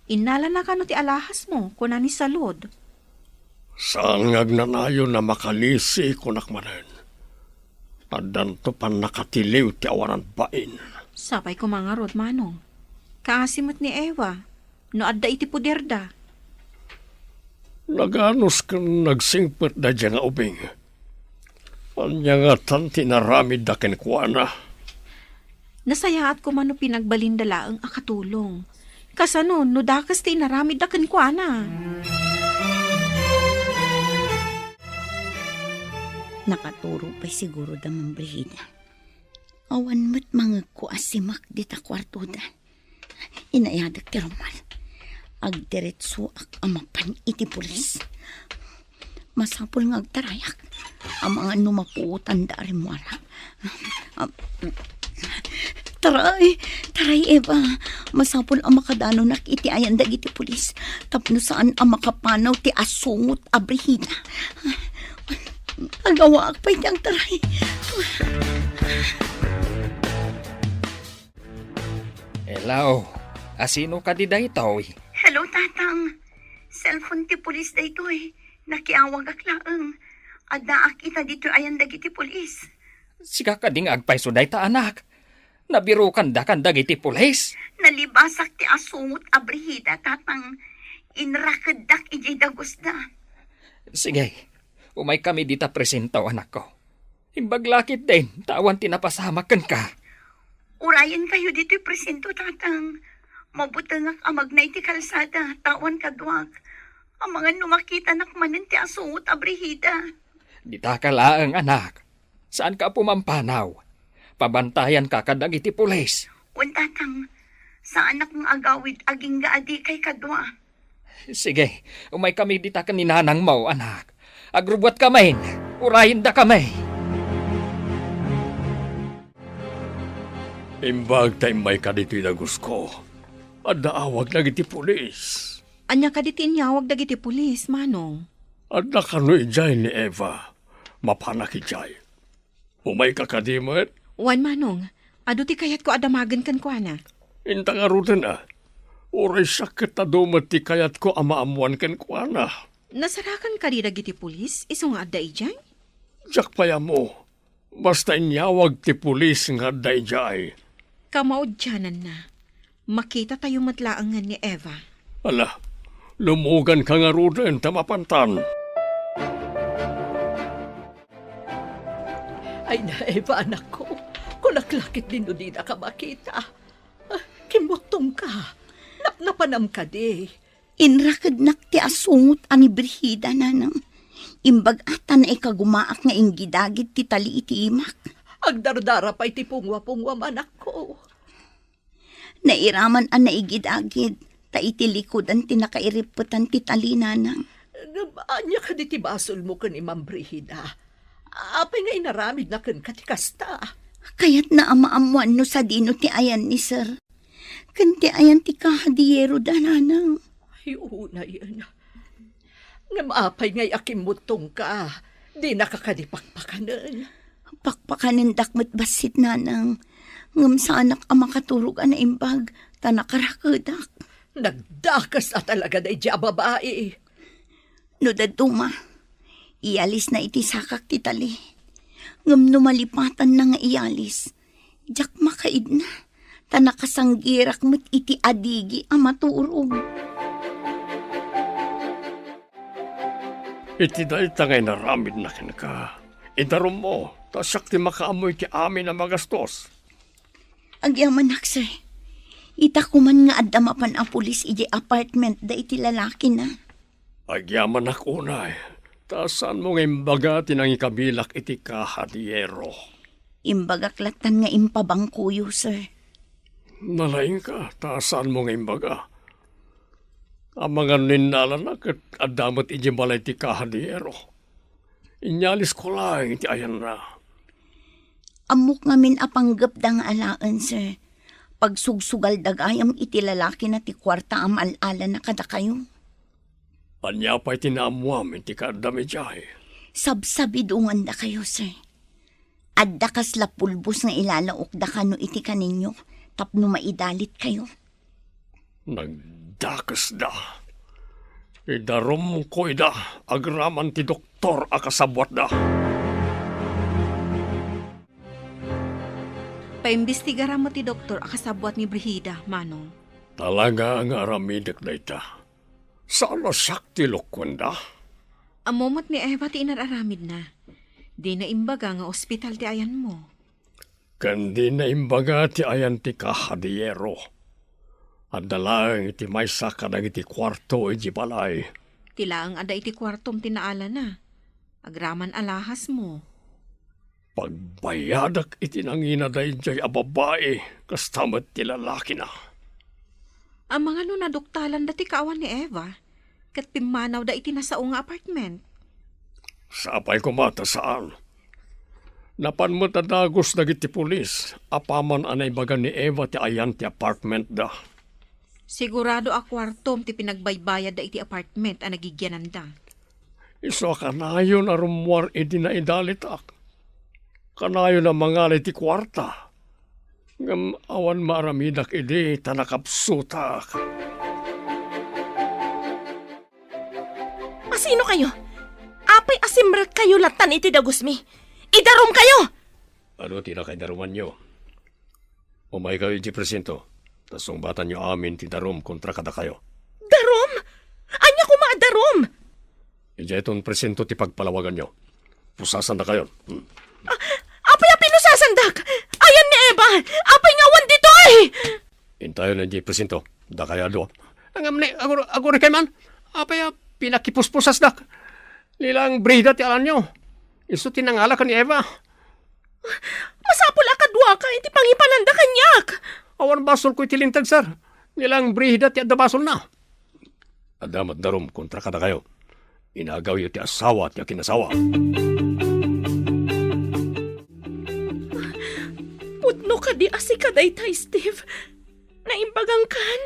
Inala na ka no ti alahas mo, kuna ni salod. Saan ngagnanayon na makalisi kunakmanan? At danto pan nakatiliw ti awanan pain. Sapay ko mga rod, Manong. Kaasimot ni Eva, no adda iti puderda. Naganos kang nagsingpet da dya nga ubing. Anya nga tanti naramid da kenkwana. Nasayaat ko man no pinagbalinda ang akatulong. Kasano, no dakas ti naramid da kenkwana. Nakaturo pa'y siguro da Mang Brihida. Awan mo't mga kuasimak di ta kwartuda. Inayadag ti Romal. Agdiretso ak amapan iti pulis. Masapul nga agtarayak. Ang mga numapuutan da rin mo alam. Taray Eva. Masapul ang makadano nak iti ayandag iti pulis. Tapno saan ang makapanaw ti asungot a Brihida. Agawa ak pa iti ang taray. Hello, asino ka di daytoy? Hello, tatang. Cellphone ti pulis da ito eh. Nakiawag ak laang. Ada ak ita dito ayan dagiti pulis. Sika ka ding agpayso dayta anak. Nabiro kan dagiti pulis. Nalibasak ti asungot a Brihida, tatang. Inrakadak ijay dagos da. Sige, umay kami dita presentaw anak ko. Imbaglakit din, tawan tinapasamakan ka. Urayan kayo dito presento, tatang. Mabutangak amag na iti kalsada, tawan kadwag. Ang mga numakita nakmanan ti asungot a Brihida. Dita ka laang anak. Saan ka pumampanaw? Pabantayan ka kadag iti pulis. Wan, tatang. Saan akong agawid aging gaadi kay kadwa? Sige, umay kami dita ka ninanang mo, anak. Agrubot kamain, urayin da kamay. Imbag tayo may kadito'y nagus ko. At naawag na iti pulis. Anya ka di tinyawag dagiti pulis, Manong. At nakano ijay ni Eva. Mapanak ijay. Umay kakadimot. Wan, Manong. Ado ti kayat ko adamagan kan ko, ana. Intang arutan ah. Uray sakit na dumat ti kayat ko amaamuan ken kuana. Nasarakan ka di dagiti pulis, iso nga adda ijay? Jak paya mo, basta inyawag ti pulis nga dayjay. Kamaudyanan na. Makita tayo matlaangan ni Eva. Ala, lumugan ka nga ruden tamapantan. Ay na, Eva, anak ko. Kulaklakit din di na ka makita. Kimutong ka. Napnapanam ka di. Inrakad nak ti asungot ani Brihida nanang. Imbag ata na ikagumaak nga ingidagit ti tali iti imak. Agdardara pa iti pungwa-pungwa anak ko. Nairaman ang naigidagid. Ta iti likodan ti nakairiputan ti tali nanang. Anya ka di ti basol mo kan Imam Brihida. Apay nga inaramid na kan katikasta. Kaya't na amaamuan no sa dino ti ayan ni sir. Kanti ayan ti kahadiyero da nanang. Ay, una yan. Nga maapay nga'y akimutong ka. Di nakakadipakpakanan. Pakpakanin dakmat basit nanang. Ngam sa anak ang makaturog na imbag. Tanakarakudak. Nagdakas na talaga na iti babae. No daduma. Ialis na iti sakak ti tali. Ngam numalipatan na nga ialis. Jak makaid na. Tanakasanggirak mo't iti adigi ang maturog. Iti da itangay naramid na kin ka. Idarom mo, tasak ti makaamoy ti amin na magastos. Agyaman nak, sir. Ita kuman nga adamapan ang pulis iti apartment da iti lalaki na. Agyaman na kunay. Tasan mo nga imbaga tinang ikabilak iti kahadiyero. Imbagaklatan nga impabangkuyo, sir. Nalaing ka, tasan mo nga imbaga. Ang mga ninala na kat adamot iti balay ti kahadiyero. Inyalis ko lang iti ayan na. Amok ngamin apanggap da nga alaan, sir. Pagsugsugal dagayam iti lalaki na ti kwarta am alala na kada kayo. Anya pa'y tinaamuam iti kadami jay. Sabsabidungan da kayo, sir. Adda kas lapulbos nga ilalaok da kano iti kaninyo tapno maidalit kayo. Nagdakas da. Idarom ko ida, agraman ti doktor akasabwat da. Paimbestigara mo ti doktor akasabwat ni Brihida, Manong. Talaga ang aramidak da ita. Sana sakti lokwanda. Amomot ni Eva ti inararamid na. Di na imbaga nga ospital ti ayan mo. Kandi na imbaga ti ayan ti kahadiyero. At dalang iti may saka na iti kwarto iti balay. Tilaang ada iti kwartom tinaala na. Agraman alahas mo. Pagbayadak iti nanginaday jay ababae, kastamat ti lalaki na. Ang mga naduktalan dati kaawan ni Eva. Kat pimanaw da iti nasaong apartment. Sapay ko mata saan. Napan mo tadagos dagiti pulis, apaman anay baga ni Eva ti ayan ti apartment da. Sigurado a kwartom ti pinagbaybayad da iti apartment ang nagigyanan da. Iso kanayo na rumwar iti na idalitak. Kanayo na mangalay ti kwarta. Ngam awan maramidak iti tanakapsutak. Masino kayo? Apay asimrag kayo latan iti dagusmi. Idarom kayo! Ano tinakaidaruman nyo? Umay kayo iti presento. Tasong bata nyo amin ti darom kontra kada kayo. Darom? Anya ko maadarom? Ija itong presento ti pagpalawagan nyo. Pusasan na kayo. Apay pinusasandak! Ayan ni Eva! Apay ngawan dito eh! Intayo na iti presento. Da kaya do. Angam ni, agor kay man. Apay pinakipuspusas dak. Nilang Brihida ti alan nyo. Iso tinangala ka ni Eva. Masapul akadwa ka iti pangipananda kanyak! Awan basol ko itilintag, sir. Nilang Brihida ti adda basol na. Adamat darom kontra kada kayo. Inagaw yu ti asawa ti akinasawa. Putno ka di asikaday tay, Steve. Naimbagang kan.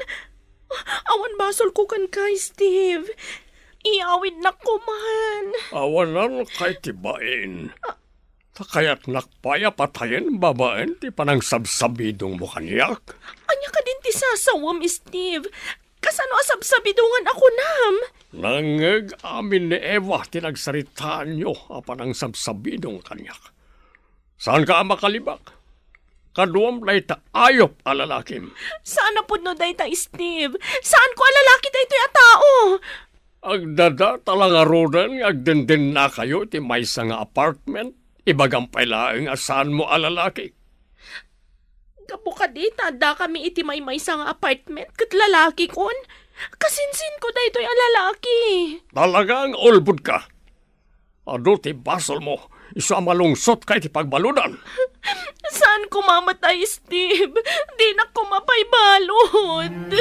Awan basol ko kan kay, Steve. Iawid na ko man. Awan na kay tibain. Kaya't nakpaya patayin babaen ti panang sabsabidong mo kanyak. Anya ka din ti sasawam, Steve. Kasano asabsabidungan ako nam? Nangag amin ni Eva tinagsaritaan nyo apan ang sabsabinong kanyak. Saan ka makalibak? Kaduam na ita ayop alalakim. Saan na po no dayta, Steve? Saan ko alalaki dayto a tao? Agdada talang arudan agdenden na kayo ti may nga apartment. Ibagang pailaang asan mo alalaki. Kapuka dita, da kami iti may nga apartment kat lalaki kon. Kasinsin ko daytoy a lalaki. Talagang ulbud ka. Ado ti basol mo. Isa malungsot kay ti pagbaludan. Saan ko mamatay, Steve? Di na ko mapaybalod.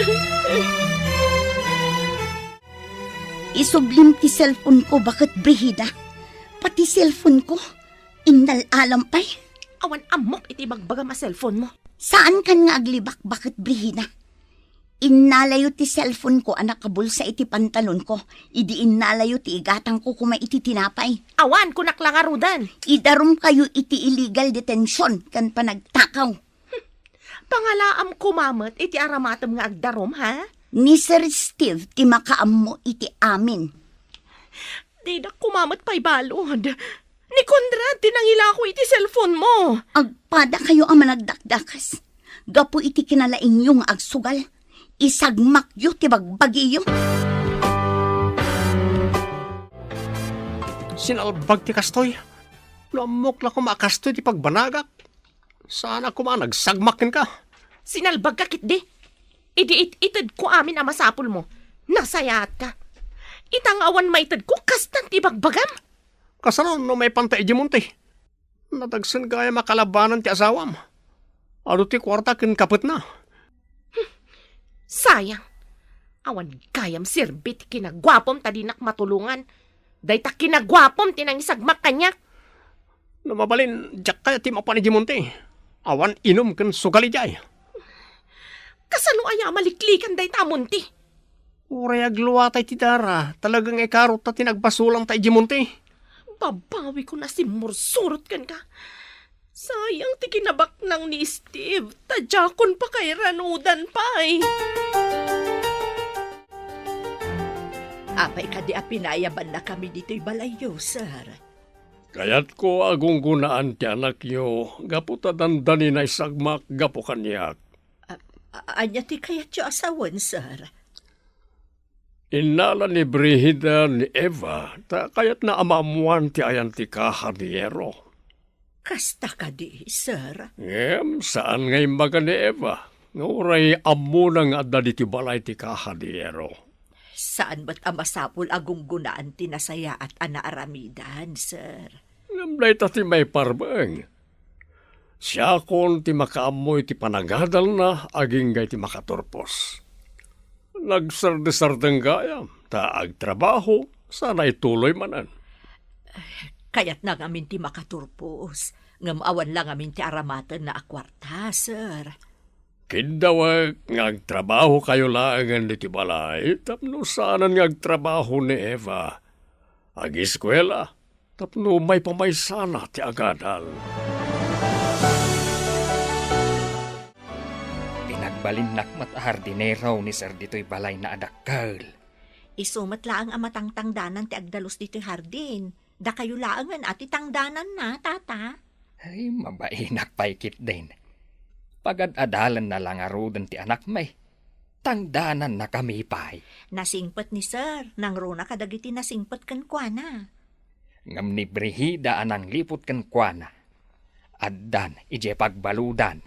Isublim ti cellphone ko, bakit Brihida? Pati cellphone ko, inalalampay. Awan amok iti bagbaga ma cellphone mo. Saan kan nga aglibak, bakit Brihida? Inalayo ti cellphone ko, anak kabulsa iti pantalon ko. Idi inalayo ti igatang ko kuma iti tinapay. Awan, kunak lang arudan. Idarum kayo iti illegal detention kan panagtakaw. Pangalaam kumamat iti aramatam nga agdarom, ha? Ni Sir Steve, ti makaam mo iti amin. Di na kumamat pa'y balod. Ni Conrad, tinangila ko iti cellphone mo. Agpada kayo ang managdakdakas. Gapo iti kinalaing yung agsugal. Isagmak yu ti bagbagi yu. Sinalbag ti kastoy. Lamok la kumakastoy ti pagbanagak. Sana nagsagmakin ka. Sinalbag ka kit di. Idi-itid ko amin ang masapul mo. Nasayat ka. Itang awan maitid ko kastan ti bagbagam. Kasano no may pantay di munti. Natagsan kaya makalabanan ti asawam. Ado ti kwarta kin kapit na. Sayang. Awan kayam sirbit kinagwapom tadinak matulungan. Dayta kinagwapom tinang isagmak kanyak. Namabalin, jak kaya ti mapani di munti. Awan inom kin sugali jay. Kasano aya maliklikan dayta munti? Urayag luwatay ti dara. Talagang ikarot na tinagbasulang tayo di munti. Babawi ko na si mursurot kan ka. Sayang ti kinabak nang ni Steve. Tadjakon pa kay ranudan pa eh. Apay ka di apinayaban na kami dito'y balayo, sir. Kaya't ko agunggunaan ti anak nyo. Gapu ta dandani na isagmak gapu kanyak. Anya ti kayat yung asawan, sir. Inala ni Brihida ni Eva, ta kayat na amamuan ti ayan ti kahadiyero. Kasta ka di, sir. Saan ngay maga ni Eva? Nguray amo na nga da ti balay ti kahadiyero. Saan ba't amasapul agunggunaan ti nasaya at anaaramidan, sir? Ngamlay ta ti may parbeng. Siya kon ti makaamoy ti panagadal na, aging gay ti makaturpos. Nagsardesardeng gayam, ta agtrabaho, sana ituloy manan. Kaya't na ngamin ti makaturpos. Ngamawan lang ngamin ti aramatan na akwarta, sir. Kindawag ngagtrabaho kayo laangan di ti balay, tapno saanan ngagtrabaho ni Eva. Ag-eskwela, tapno may pamaysana ti agadal. Pinagbalinnak matahardineraw ni Sir dito'y balay na adakkel. Isumat laang amatang tangdanan ti agdalos dito'y hardin. Da kayo laangan ati tangdanan na, tata. Ay, mabainak paikit din. Pagad-adalan na lang arudan ti anak may. Tangdanan na kami pay. Nasingpet ni sir, nang runa kadagiti nasingpet kan kuana. Ngam ni Brihida anang lipot kan kuana. Addan, ije pagbaludan.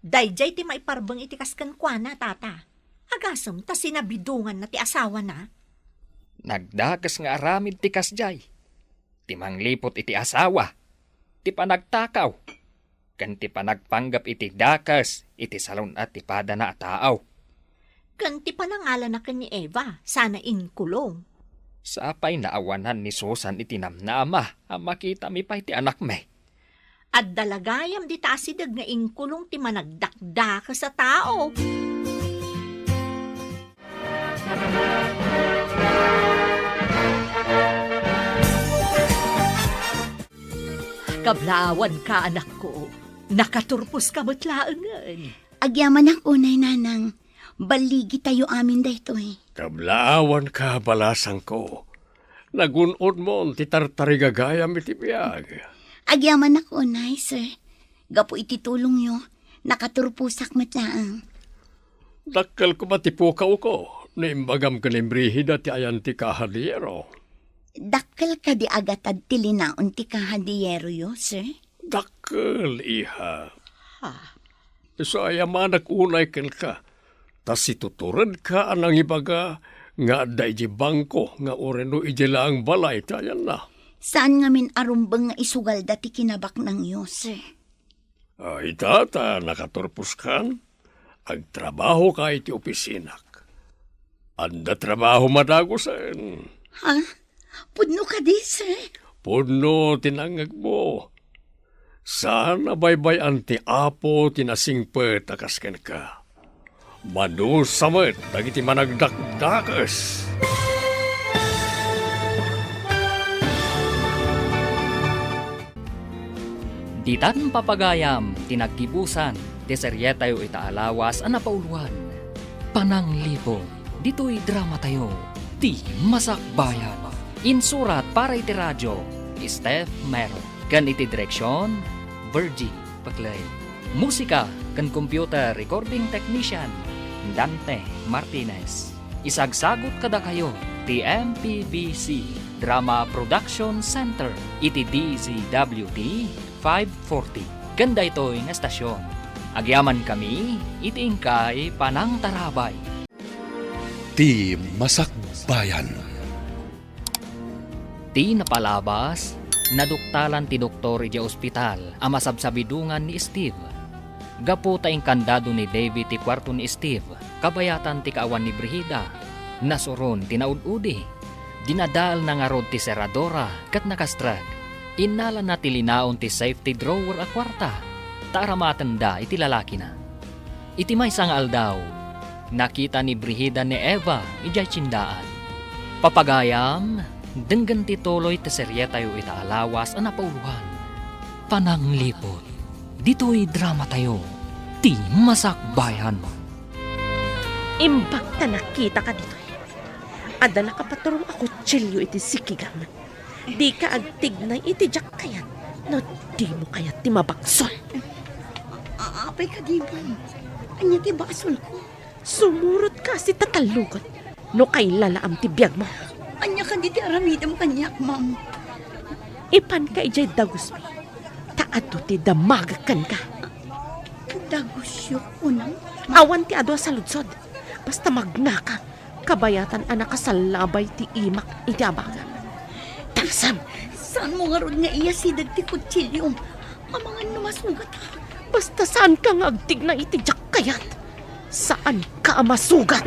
Dayjay ti maiparbang itikas kan kuana, tata. Agasam ta sinabidungan na ti asawa na. Nagdakas nga aramid ti kasjay. Timang lipot iti asawa. Ti panagtakaw. Kan ti panagpanggap iti dakas, iti salon at ti pada na ataaw. Kanti pa nangalan na ni Eva, sana inkulong. Sapay naawanan ni Susan iti namnama, ang makita mi pa iti anak me. At dalagayam di tasidag nga inkulong ti managdakdaka sa tao. Kablawan ka, anak ko. Nakaturpos ka matlaangan. Agyaman ako, nay nanang. Baligi tayo amin dahito eh. Kablaawan ka balasang ko. Nagunod mo ti tartarigagayam iti biyag. Agyaman ako, nay, sir. Gapo iti tulong yo. Nakaturpusak matlaang. Dakkel ko matipukaw ko. Naimbagam ka ni Brihida ti ayan ti kahadiyero. Dakkel ka di agatad tilinaon ti kahadiyero yo, sir. Dakkel, iha. So ayaman unay ken ka. Tas ituturan ka anang ibaga nga day di bangko nga oreno iji laang balay tayan na. Saan nga min arumbang nga isugal dati kinabak ng yo, sir? Ay tata, nakaturpos kan. Agtrabaho ka iti opisinak. Anda trabaho madagosan. Ha? Pudno ka di, sir? Puno tinangag mo. Sana baybay anti apo tinasingpet akasken ka. Manu samet dagiti managdakdakas. Ditan papagayam, tinagkibusan, ti serye tayo itaalawas ang napauluan. Pananglipo, dito'y drama tayo, ti masakbayan. Insurat para iti radyo, ni Steph Mero. Kan iti direksyon, Virgie Paclay. Musika, kan computer recording technician, Dante Martinez. Isagsagot kada kayo, ti MPBC Drama Production Center, iti DZWT 540. Ganda ito yung estasyon. Agyaman kami, itiingkay panang tarabay. Ti Masakbayan. Ti napalabas, naduktalan ti doktor iti ospital, ang masabsabidungan ni Steve. Gapo taing kandado ni David ti kwarto ni Steve, kabayatan ti kaawan ni Brihida. Nasuron ti naududi. Dinadaal na nga rod ti seradora kat nakastrag. Inala na tilinaon ti safety drawer a kwarta. Taaramatan iti lalaki na. Iti may sangal daw. Nakita ni Brihida ni Eva ijay tsindaan. Papagayam, denggan ti toloy ti serye tayo itaalawas ang napauluhan. Pananglipot, dito'y drama tayo, ti masakbayan. Imbak ta nakita ka dito. Ada nakapaturong ako tsilyo iti sikigam. Di ka agtig na iti jak kayat. No, di mo kayat ti mabagsol. Apay ka di ba? Anya ti basol ko. Sumurot ka si tatalugot. No kay lalaam ti biyag mo. Anya ka di ti aramidam kanyak, ma'am. Ipan ka ijay dagusmi. Taado ti damagakan ka. Dagusyo ko nang. Awan ti ado sa ludsod. Basta magna ka. Kabayatan anak kasalabay ti imak iti abaga. Tarsam! Saan mo nga ron nga iya sidag ti kutsilyo? Amangan numasugat ha. Basta saan ka nga agtig na iti jak kayat? Saan ka masugat?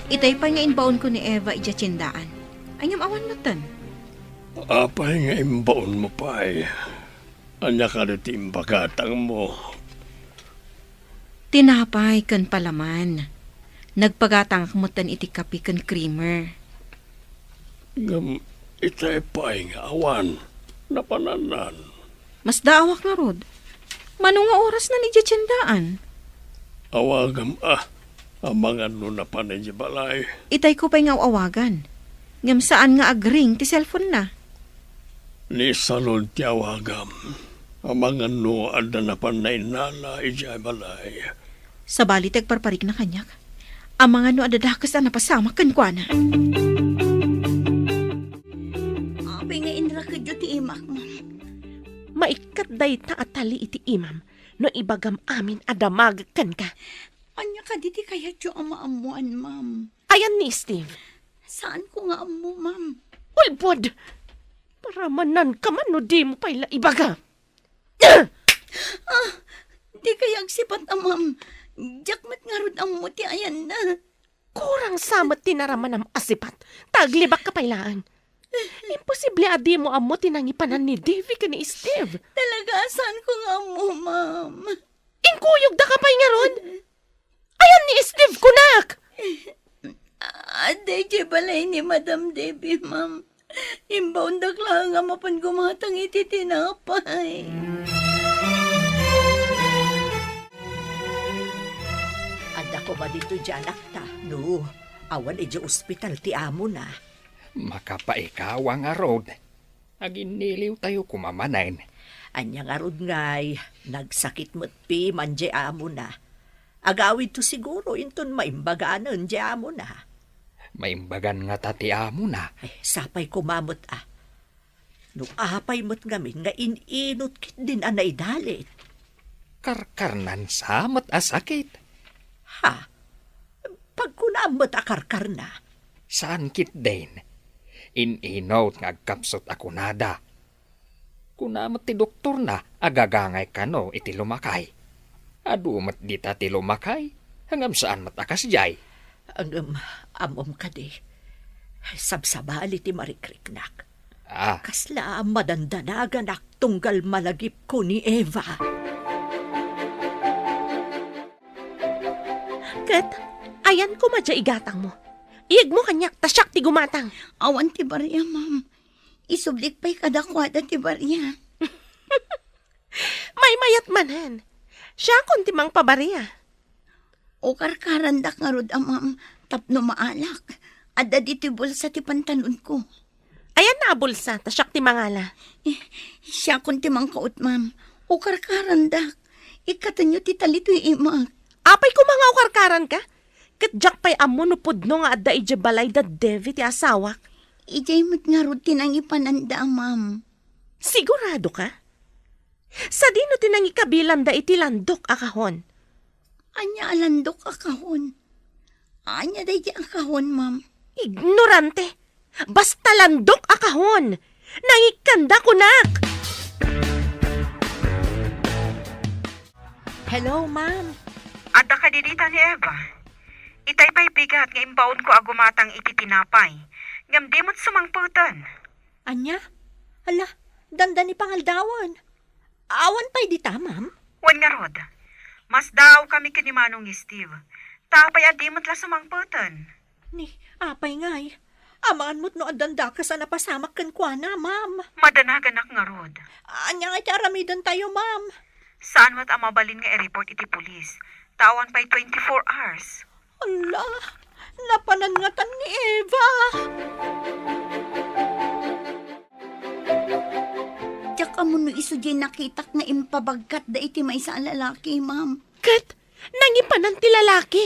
Itay pa nga inbaon ko ni Eva ija tsindaan. Anyam awan natan. Apay nga imbaon mo pa eh. Anya ka rin imbagatang mo. Tinapay kan palaman. Nagpagatang kamutan iti kapi kan creamer. Ngam itay pa nga awan. Napananan. Mas daawak nga rod. Manong nga oras na ni ija tsindaan. Awagam amangan no na panay di balay. Itay ko pa'y nga awagan. Ngam saan nga agring ti cellphone na. Ni salod ti awagam. Amangan no ada na panay nala ijay balay. Sa bali tagparparik na kanyak. Ang mga no adadakas na napasama kan kwa na. Apay nga inrakadyo ti imak, ma'am. Maikat day ta atali iti imam. No ibagam amin adamagakan ka. Anya ka di ti kaya tiyo ang maamuan, ma'am. Ayan ni Steve. Saan ko nga amu, ma'am? Ulbod! Para manan ka man no di mo pa'y ibaga. Di kaya agsipat ang ma'am. Jakmat nga rod ang muti ayan na. Kurang samat tinaraman ang asipat. Taglibak ka pailaan. Imposible adi mo amo tinangipanan ni Davy ka ni Steve. Talaga, saan ko nga amu, ma'am? Inkuyog da ka pa'y nga ron. Ayan ni Steve kunak. Aday, balay ni Madam Debbie, ma'am. Imbaon dakla nga mapan gumatang iti tinapay. ako ba dito dyan, akta? No, awan di ospital ti amo na. Makapaikaw ang arod. Aginiliw tayo kumamanain. Anyang arod ngay, nagsakit mo't pi man di amo na. Agawid to siguro inton maimbaganan di amo na. Maimbagan nga tati amo na. Ay, sapay kumamot Nung apay mo't ngamin nga ininot kit din anay dalit. Karkarnan sa mat asakit. Ha? Pagkunamot akarkar na. Saan kit din? Ininaw nga agkapsot ako nada. Kunamat ti doktor na agagangay kano iti lumakay. Adumat dita ti lumakay. Hangam saan matakas jay. Ang amom ka di. Sabsabali ti marikriknak. Kasla madandanagan ak tunggal malagip ko ni Eva. Kat, ayan ko madya igatang mo. Iyag mo kanyak, tasyak ti gumatang. Awan ti barya, ma'am. Isublik pa'y kadakwada ti barya. May mayat manan. Siya kun timang pabarya. O karkarandak nga rod, ma'am, tapno maalak. Adda di ti bulsa ti pantalon ko. Ayan na bulsa, tasyak ti mangala. Siya kun ti mangkaot, ma'am. O karkarandak. Ikatanyo ti talito'y imag. Apay ko mga ukarkaran ka? Katjak pa'y amo no pudno nga adda ija balay da Devi ti asawak. Ijay mo't nga rod tinang ipananda, ma'am. Sigurado ka? Sa dino tinang ikabilan da iti landok akahon. Anya alandok akahon. Anya day di akahon, ma'am. Ignorante. Basta landok akahon. Nangikanda kunak. Hello, ma'am. Adda ka didita ni Eva. Itay pa'y bigat nga imbaon ko agumatang iti tinapay. Ngam di mo't sumangputan. Anya? Ala, danda ni pangaldawan. Awan pa'y dita, ma'am? Wan nga rod. Mas daw kami kinimanong ni Steve. Tapay adi mo't la sumangputan. Ni, apay ngay. Amaan mo't no adanda ka sa napasamak kan kwa na, ma'am. Madanagan ak nga rod. Anya nga aramidan tayo, ma'am. Saan mo't amabalin nga i-report iti pulis? Tawan pa'y 24 hours. Ala, napanangatan ni Eva. Tsaka mo no iso di nakitak nga impabagkat da iti may sa lalaki, ma'am. Kat, nangipanan ti lalaki.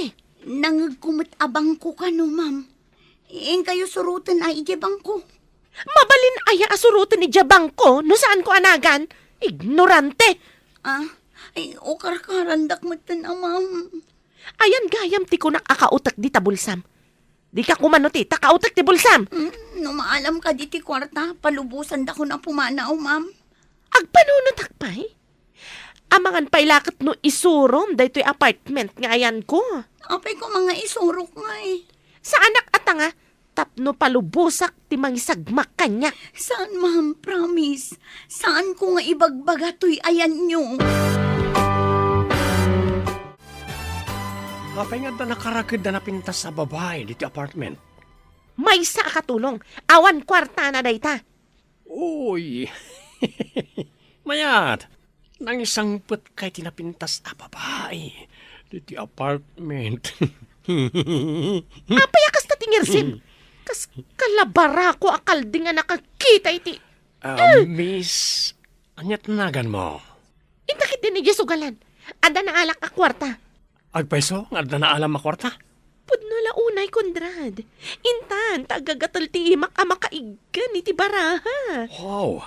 Nangagkumot abang ko ka no, ma'am. Iing kayo surutan ay ijabang ko. Mabalin aya asurutan ni Jabang ko no saan ko anagan. Ignorante. Ay, o karkarandak mo na, ma'am. Ayan gayam ti kunak akautak di tabulsam. Di ka kumano ti, takautak ti bulsam. No maalam ka di ti kwarta, palubusan da ko na pumanaw, ma'am. Agpanunutak pa'y? Amangan pa'y lakat no isurom da ito'y apartment nga ayan ko. Apay ko mga isurok nga eh. Sa anak atanga, tapno palubusak ti mangisagmak kanya. Saan, ma'am? Promise. Saan ko nga ibagbaga to'y ayan nyo? Apay nga da nakarakid na napintas sa babae dito apartment. May sa katulong, awan kwarta na dayta. Uy, mayat, nang isang put kay tinapintas a babae dito apartment. Apay akas na tingirsim. Kas kalabara ko akal di nga nakakita iti. Miss, anyat nagan mo? Intakit din ni Jesugalan. Ada na alak a kwarta. Agpeso, nga da na alam makwarta? Pudno la unay kondrad. Intan, tagagatal ti imak ama kaigan iti baraha. Wow,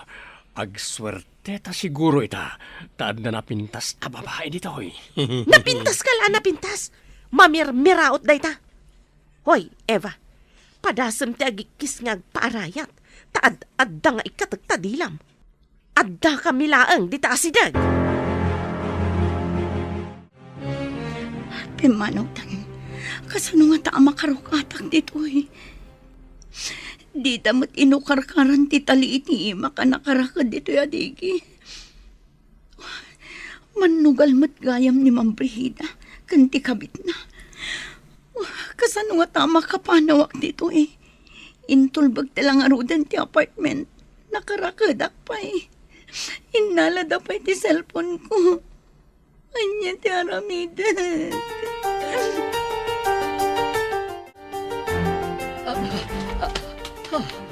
agswerte ta siguro ita. Taad na napintas a babae dito, hoy. Napintas ka la, napintas. Mamir-miraot dayta. Hoy, Eva, padasam ti agikis nga agpaarayat. Taad-adda nga ikatagtadilam. Adda kami laang di taasidag. Pimanogtan, kasano nga ta makarukatak dito eh. Di damot inukarkaran ti taliit ni ima ka nakarakad dito adigi. Manugal mo't gayam ni Ma'am Brigida, kanti kabit na. Kasano nga ta makapanawak dito eh. Intulbag talang arudan ti apartment, nakarakadak pa eh. Inalada pa ti cellphone ko. Anya ti aramidan.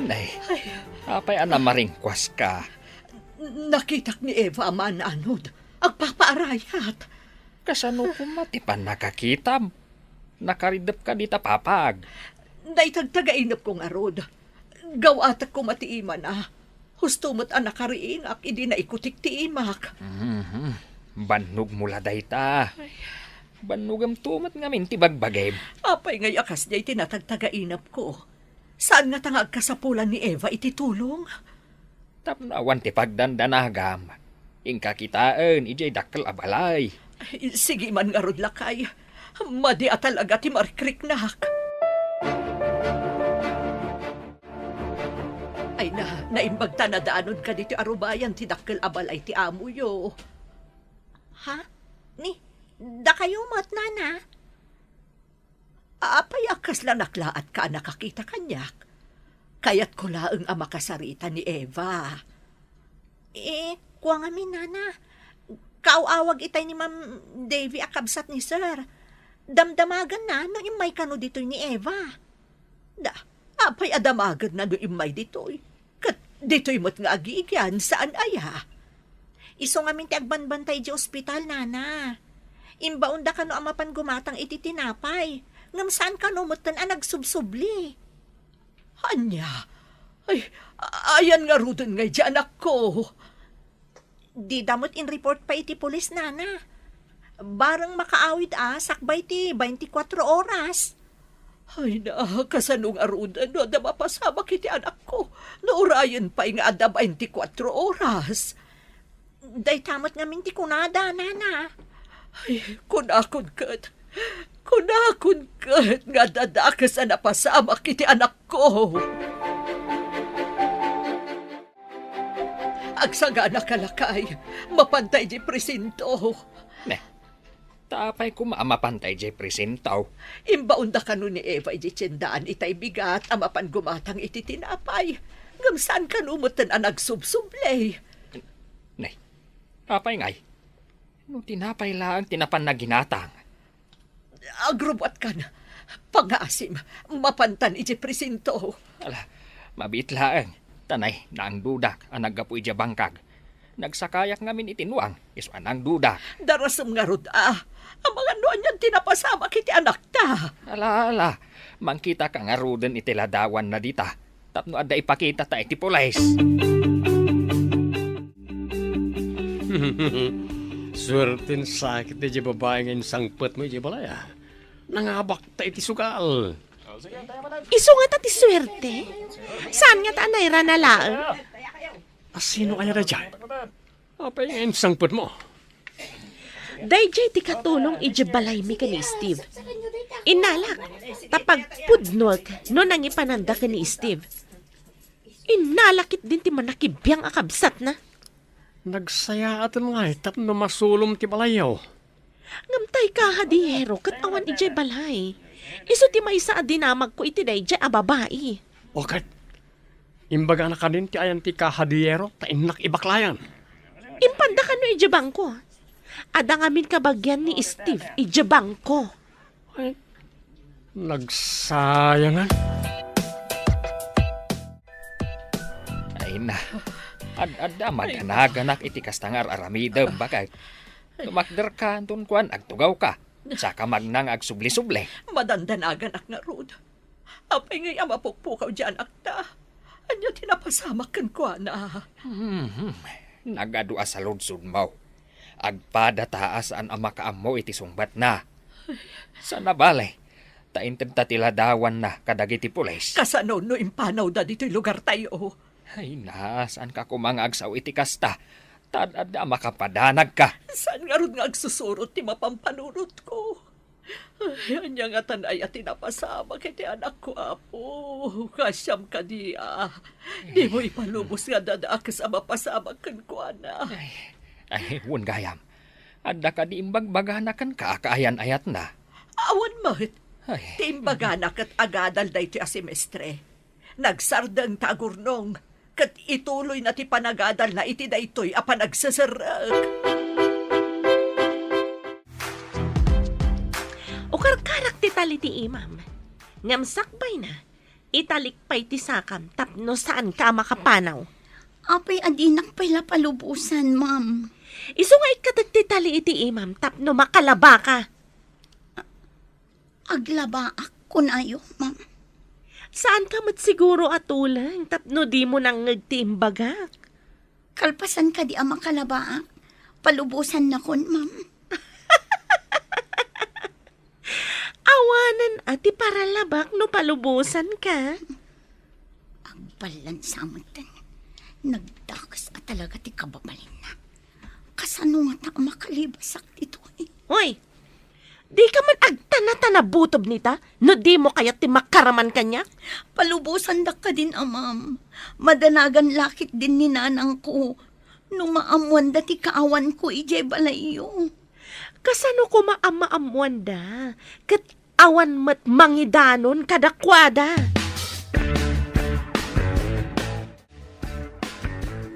Nay, apay maringkwas ka. Nakitak ni Eva man anod. Agpapaarayat. Kasano ko matipan nakakita? Nakaridap ka dita papag. Naitagtagainap kong arod. Gawatak ko matiiman Husto mo't anak kariingak, idi na ikutik tiimak. Bannog mula dayta. Banugam tumat ngamin ti bagbagay. Apay ngay akas niya itinatagtagainap ko. Saan nga tangag kasapulan ni Eva ititulong? Tapnawan ti pagdandanagam. Ingka kitaan, ijay dakkel abalay. Ay, sige man nga rod lakay. Madi talaga ti marikriknak. Ay naimbagta na daanon ka dito arubayan ti dakkel abalay ti amuyo. Ha? Da kayo mat, nana? Apay akas lang naklaat ka nakakita kanyak. Kaya't ko laeng ang makasarita ni Eva. Kuwang amin, nana. Kaawawag itay ni Ma'am Davy akabsat ni Sir. Damdamagan na no imay kano dito'y ni Eva. Apay adamagan na no imay dito'y. Kat dito'y mo't nga agigyan, saan aya? Iso nga min ti agbanbantay di ospital, nana. Imbaon da kano amapan gumatang iti tinapay. Ngam saan kano mutan nagsubsubli. Anya? Ay, ayan nga rudon ngay di anak ko. Di damot in report pa iti pulis, nana. Barang makaawid sakbay ti 24 oras. Ay na, kasanong arudan no, da mapasama kiti anak ko. Naurayan pa nga ada 24 oras. Day tamot nga minti kunada, nana. Ay, kunakon kat. Nga dadakas na napasama kiti anak ko. Agsaga na kalakay, mapantay di presinto. Tapay ko maamapantay jay presentaw. Imbaunda ka nun ni Eva iti tiyendaan itay bigat, amapan gumatang iti tinapay. Ngamsaan ka numutan ang nagsubsublay. Nay, tapay ngay. No tinapay lang tinapan na ginatang. Agrobot ka na. Pang-asim, mapantan iti presinto. Ala, mabit laang. Tanay, naang dudak ang naggapu ija bangkag. Nagsakayak ngamin itinuang, iso anang dudak. Darasam nga rod ang mga noon yan tinapasama kiti anak ta. Ala, mangkita ka nga ruden itiladawan na dita. Tapno ada ipakita ta iti pulis. Swertin sakit na di babae ngayon sangpet mo di balaya. Nangabak ta iti sugal. Iso nga ti swerte. Saan nga ta anayra na laang? Sino kaya na dyan? Apay ngayon sangpet mo. Dayjay ti katulong ijabalay mi ka ni Steve. Inalak, tapag pudnog no nangipananda ka ni Steve. Inalakit din ti manakibiyang akabsat na. Nagsaya atan nga tapno masulom ti balayaw. Ngamtay ka hadihero kat awan ijay balay. Iso ti maysa adinamag ko iti dayjay ababai. Okat, imbaga na ka din ti ayan ti kahadiyero ta inak ibaklayan. Impanda ka no ijabang ko. Ada ngamin kabagyan ni Steve ijabang ko. Ay, nagsayangan. Ay na, ad-ada maganaganap iti kastangar aramidem bakay. Tumakder ka antun kuan agtugaw ka. Saka magnang agsubli-subli. Madandanagan ak nga rod. Apay ngay amapukpukaw dyan akta. Anya tinapasamakan ko na. Nagadua sa lunsod mo. Agpada taas an amakaam mo iti sungbat na. Sa nabale, tainted tatiladawan na kadagiti pulis. Kasano no impanaw da dito'y lugar tayo. Ay na, saan ka kumangag sa iti kasta? Tadada makapadanag ka. Saan nga ron nga agsusurot ti mapampanurot ko? Ay, anya nga tanay at tinapasama kiti anak ko, apo. Kasyam ka diya. Di mo ipalubos nga dadakas ang mapasama kan ko, ana. Ay, wun gayam. Adda ka di imbagbaganakan ka, kaayan-ayat na. Awan mahit. Ay, Ti imbaganak at agadal da iti asemestre. Nagsardang tagurnong. Kat ituloy na ti panagadal na iti da ito'y apan nagsasarag. O karkarak ti tali ti imam. Ngam sakbay na. Italik pa'y tisakam tapno saan ka makapanaw. Apay adinak pala palubusan, ma'am. Iso nga ikatagtitali iti imam tapno makalaba ka. Aglaba ako na ayo, ma'am. Saan ka mat siguro atulang tapno di mo nang nagtiimbagak? Kalpasan ka di makalaba. Palubusan na kon, ma'am. Awanan ati para labak no palubusan ka. Agbalan sa amatan. Nagdakas at talaga ti kababalin na. Kasano nga ta makalibasak dito eh. Hoy, di ka man agtana-tana butob nita, no di mo kaya ti makaraman kanya? Palubusan da ka din, ma'am. Madanagan lakit din ni nanang ko. Nung maamuan da ti kaawan ko, ijay balayo. Kasano ko maamaamuan da? Kat awan mat mangidanon kadakwada.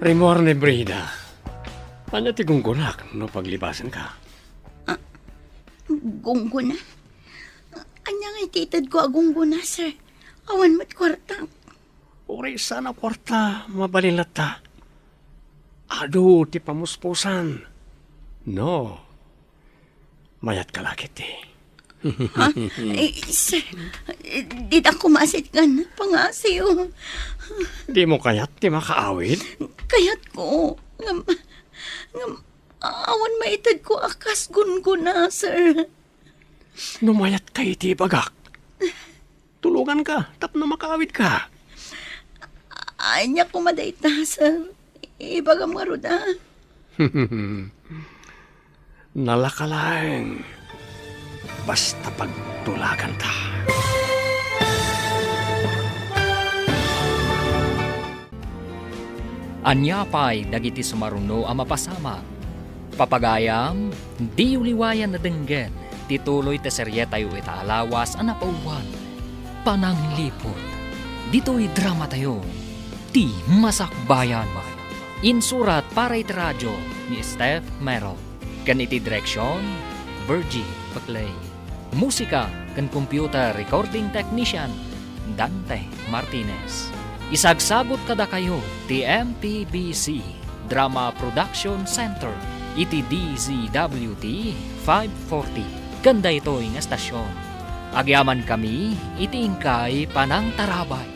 Rimor ni Brihida. Ano ti gunggunak no paglibasan ka? Gungguna. Anya nga ititad ko agunguna, sir. Awan mat kwarta. Uri sana kwarta, mabalinat ta. Ado, ti pamuspusan. No. Mayat ka lakit eh. Ha? Sir, di ako masit nga na pangasiyo. Di mo kayat ti makaawid? Kayat ko. Awan maitad ko akas gunguna, sir. Numayat kay ti bagak. Tulungan ka, tapno makaawid ka. Anya ko madayta, sir. Ibagam nga ruda. Nalakalang. Basta pagtulagan ta. Anya pa'y dagiti sumaruno ang mapasama. Papagayam, di uliwayan na denggen, tituloy te seryeta yu itaalawas ang napauwan. Pananglipot, dito'y drama tayo, ti masakbayan. Insurat para iti radyo ni Steph Merrill. Ganiti direksyon, Virgie Paclay. Musika kan computer recording technician, Dante Martinez. Isagsagot kada kayo ti MPBC Drama Production Center iti DZWT 540. Ganda ito ang estasyon. Agyaman kami iti ingkay panang tarabay.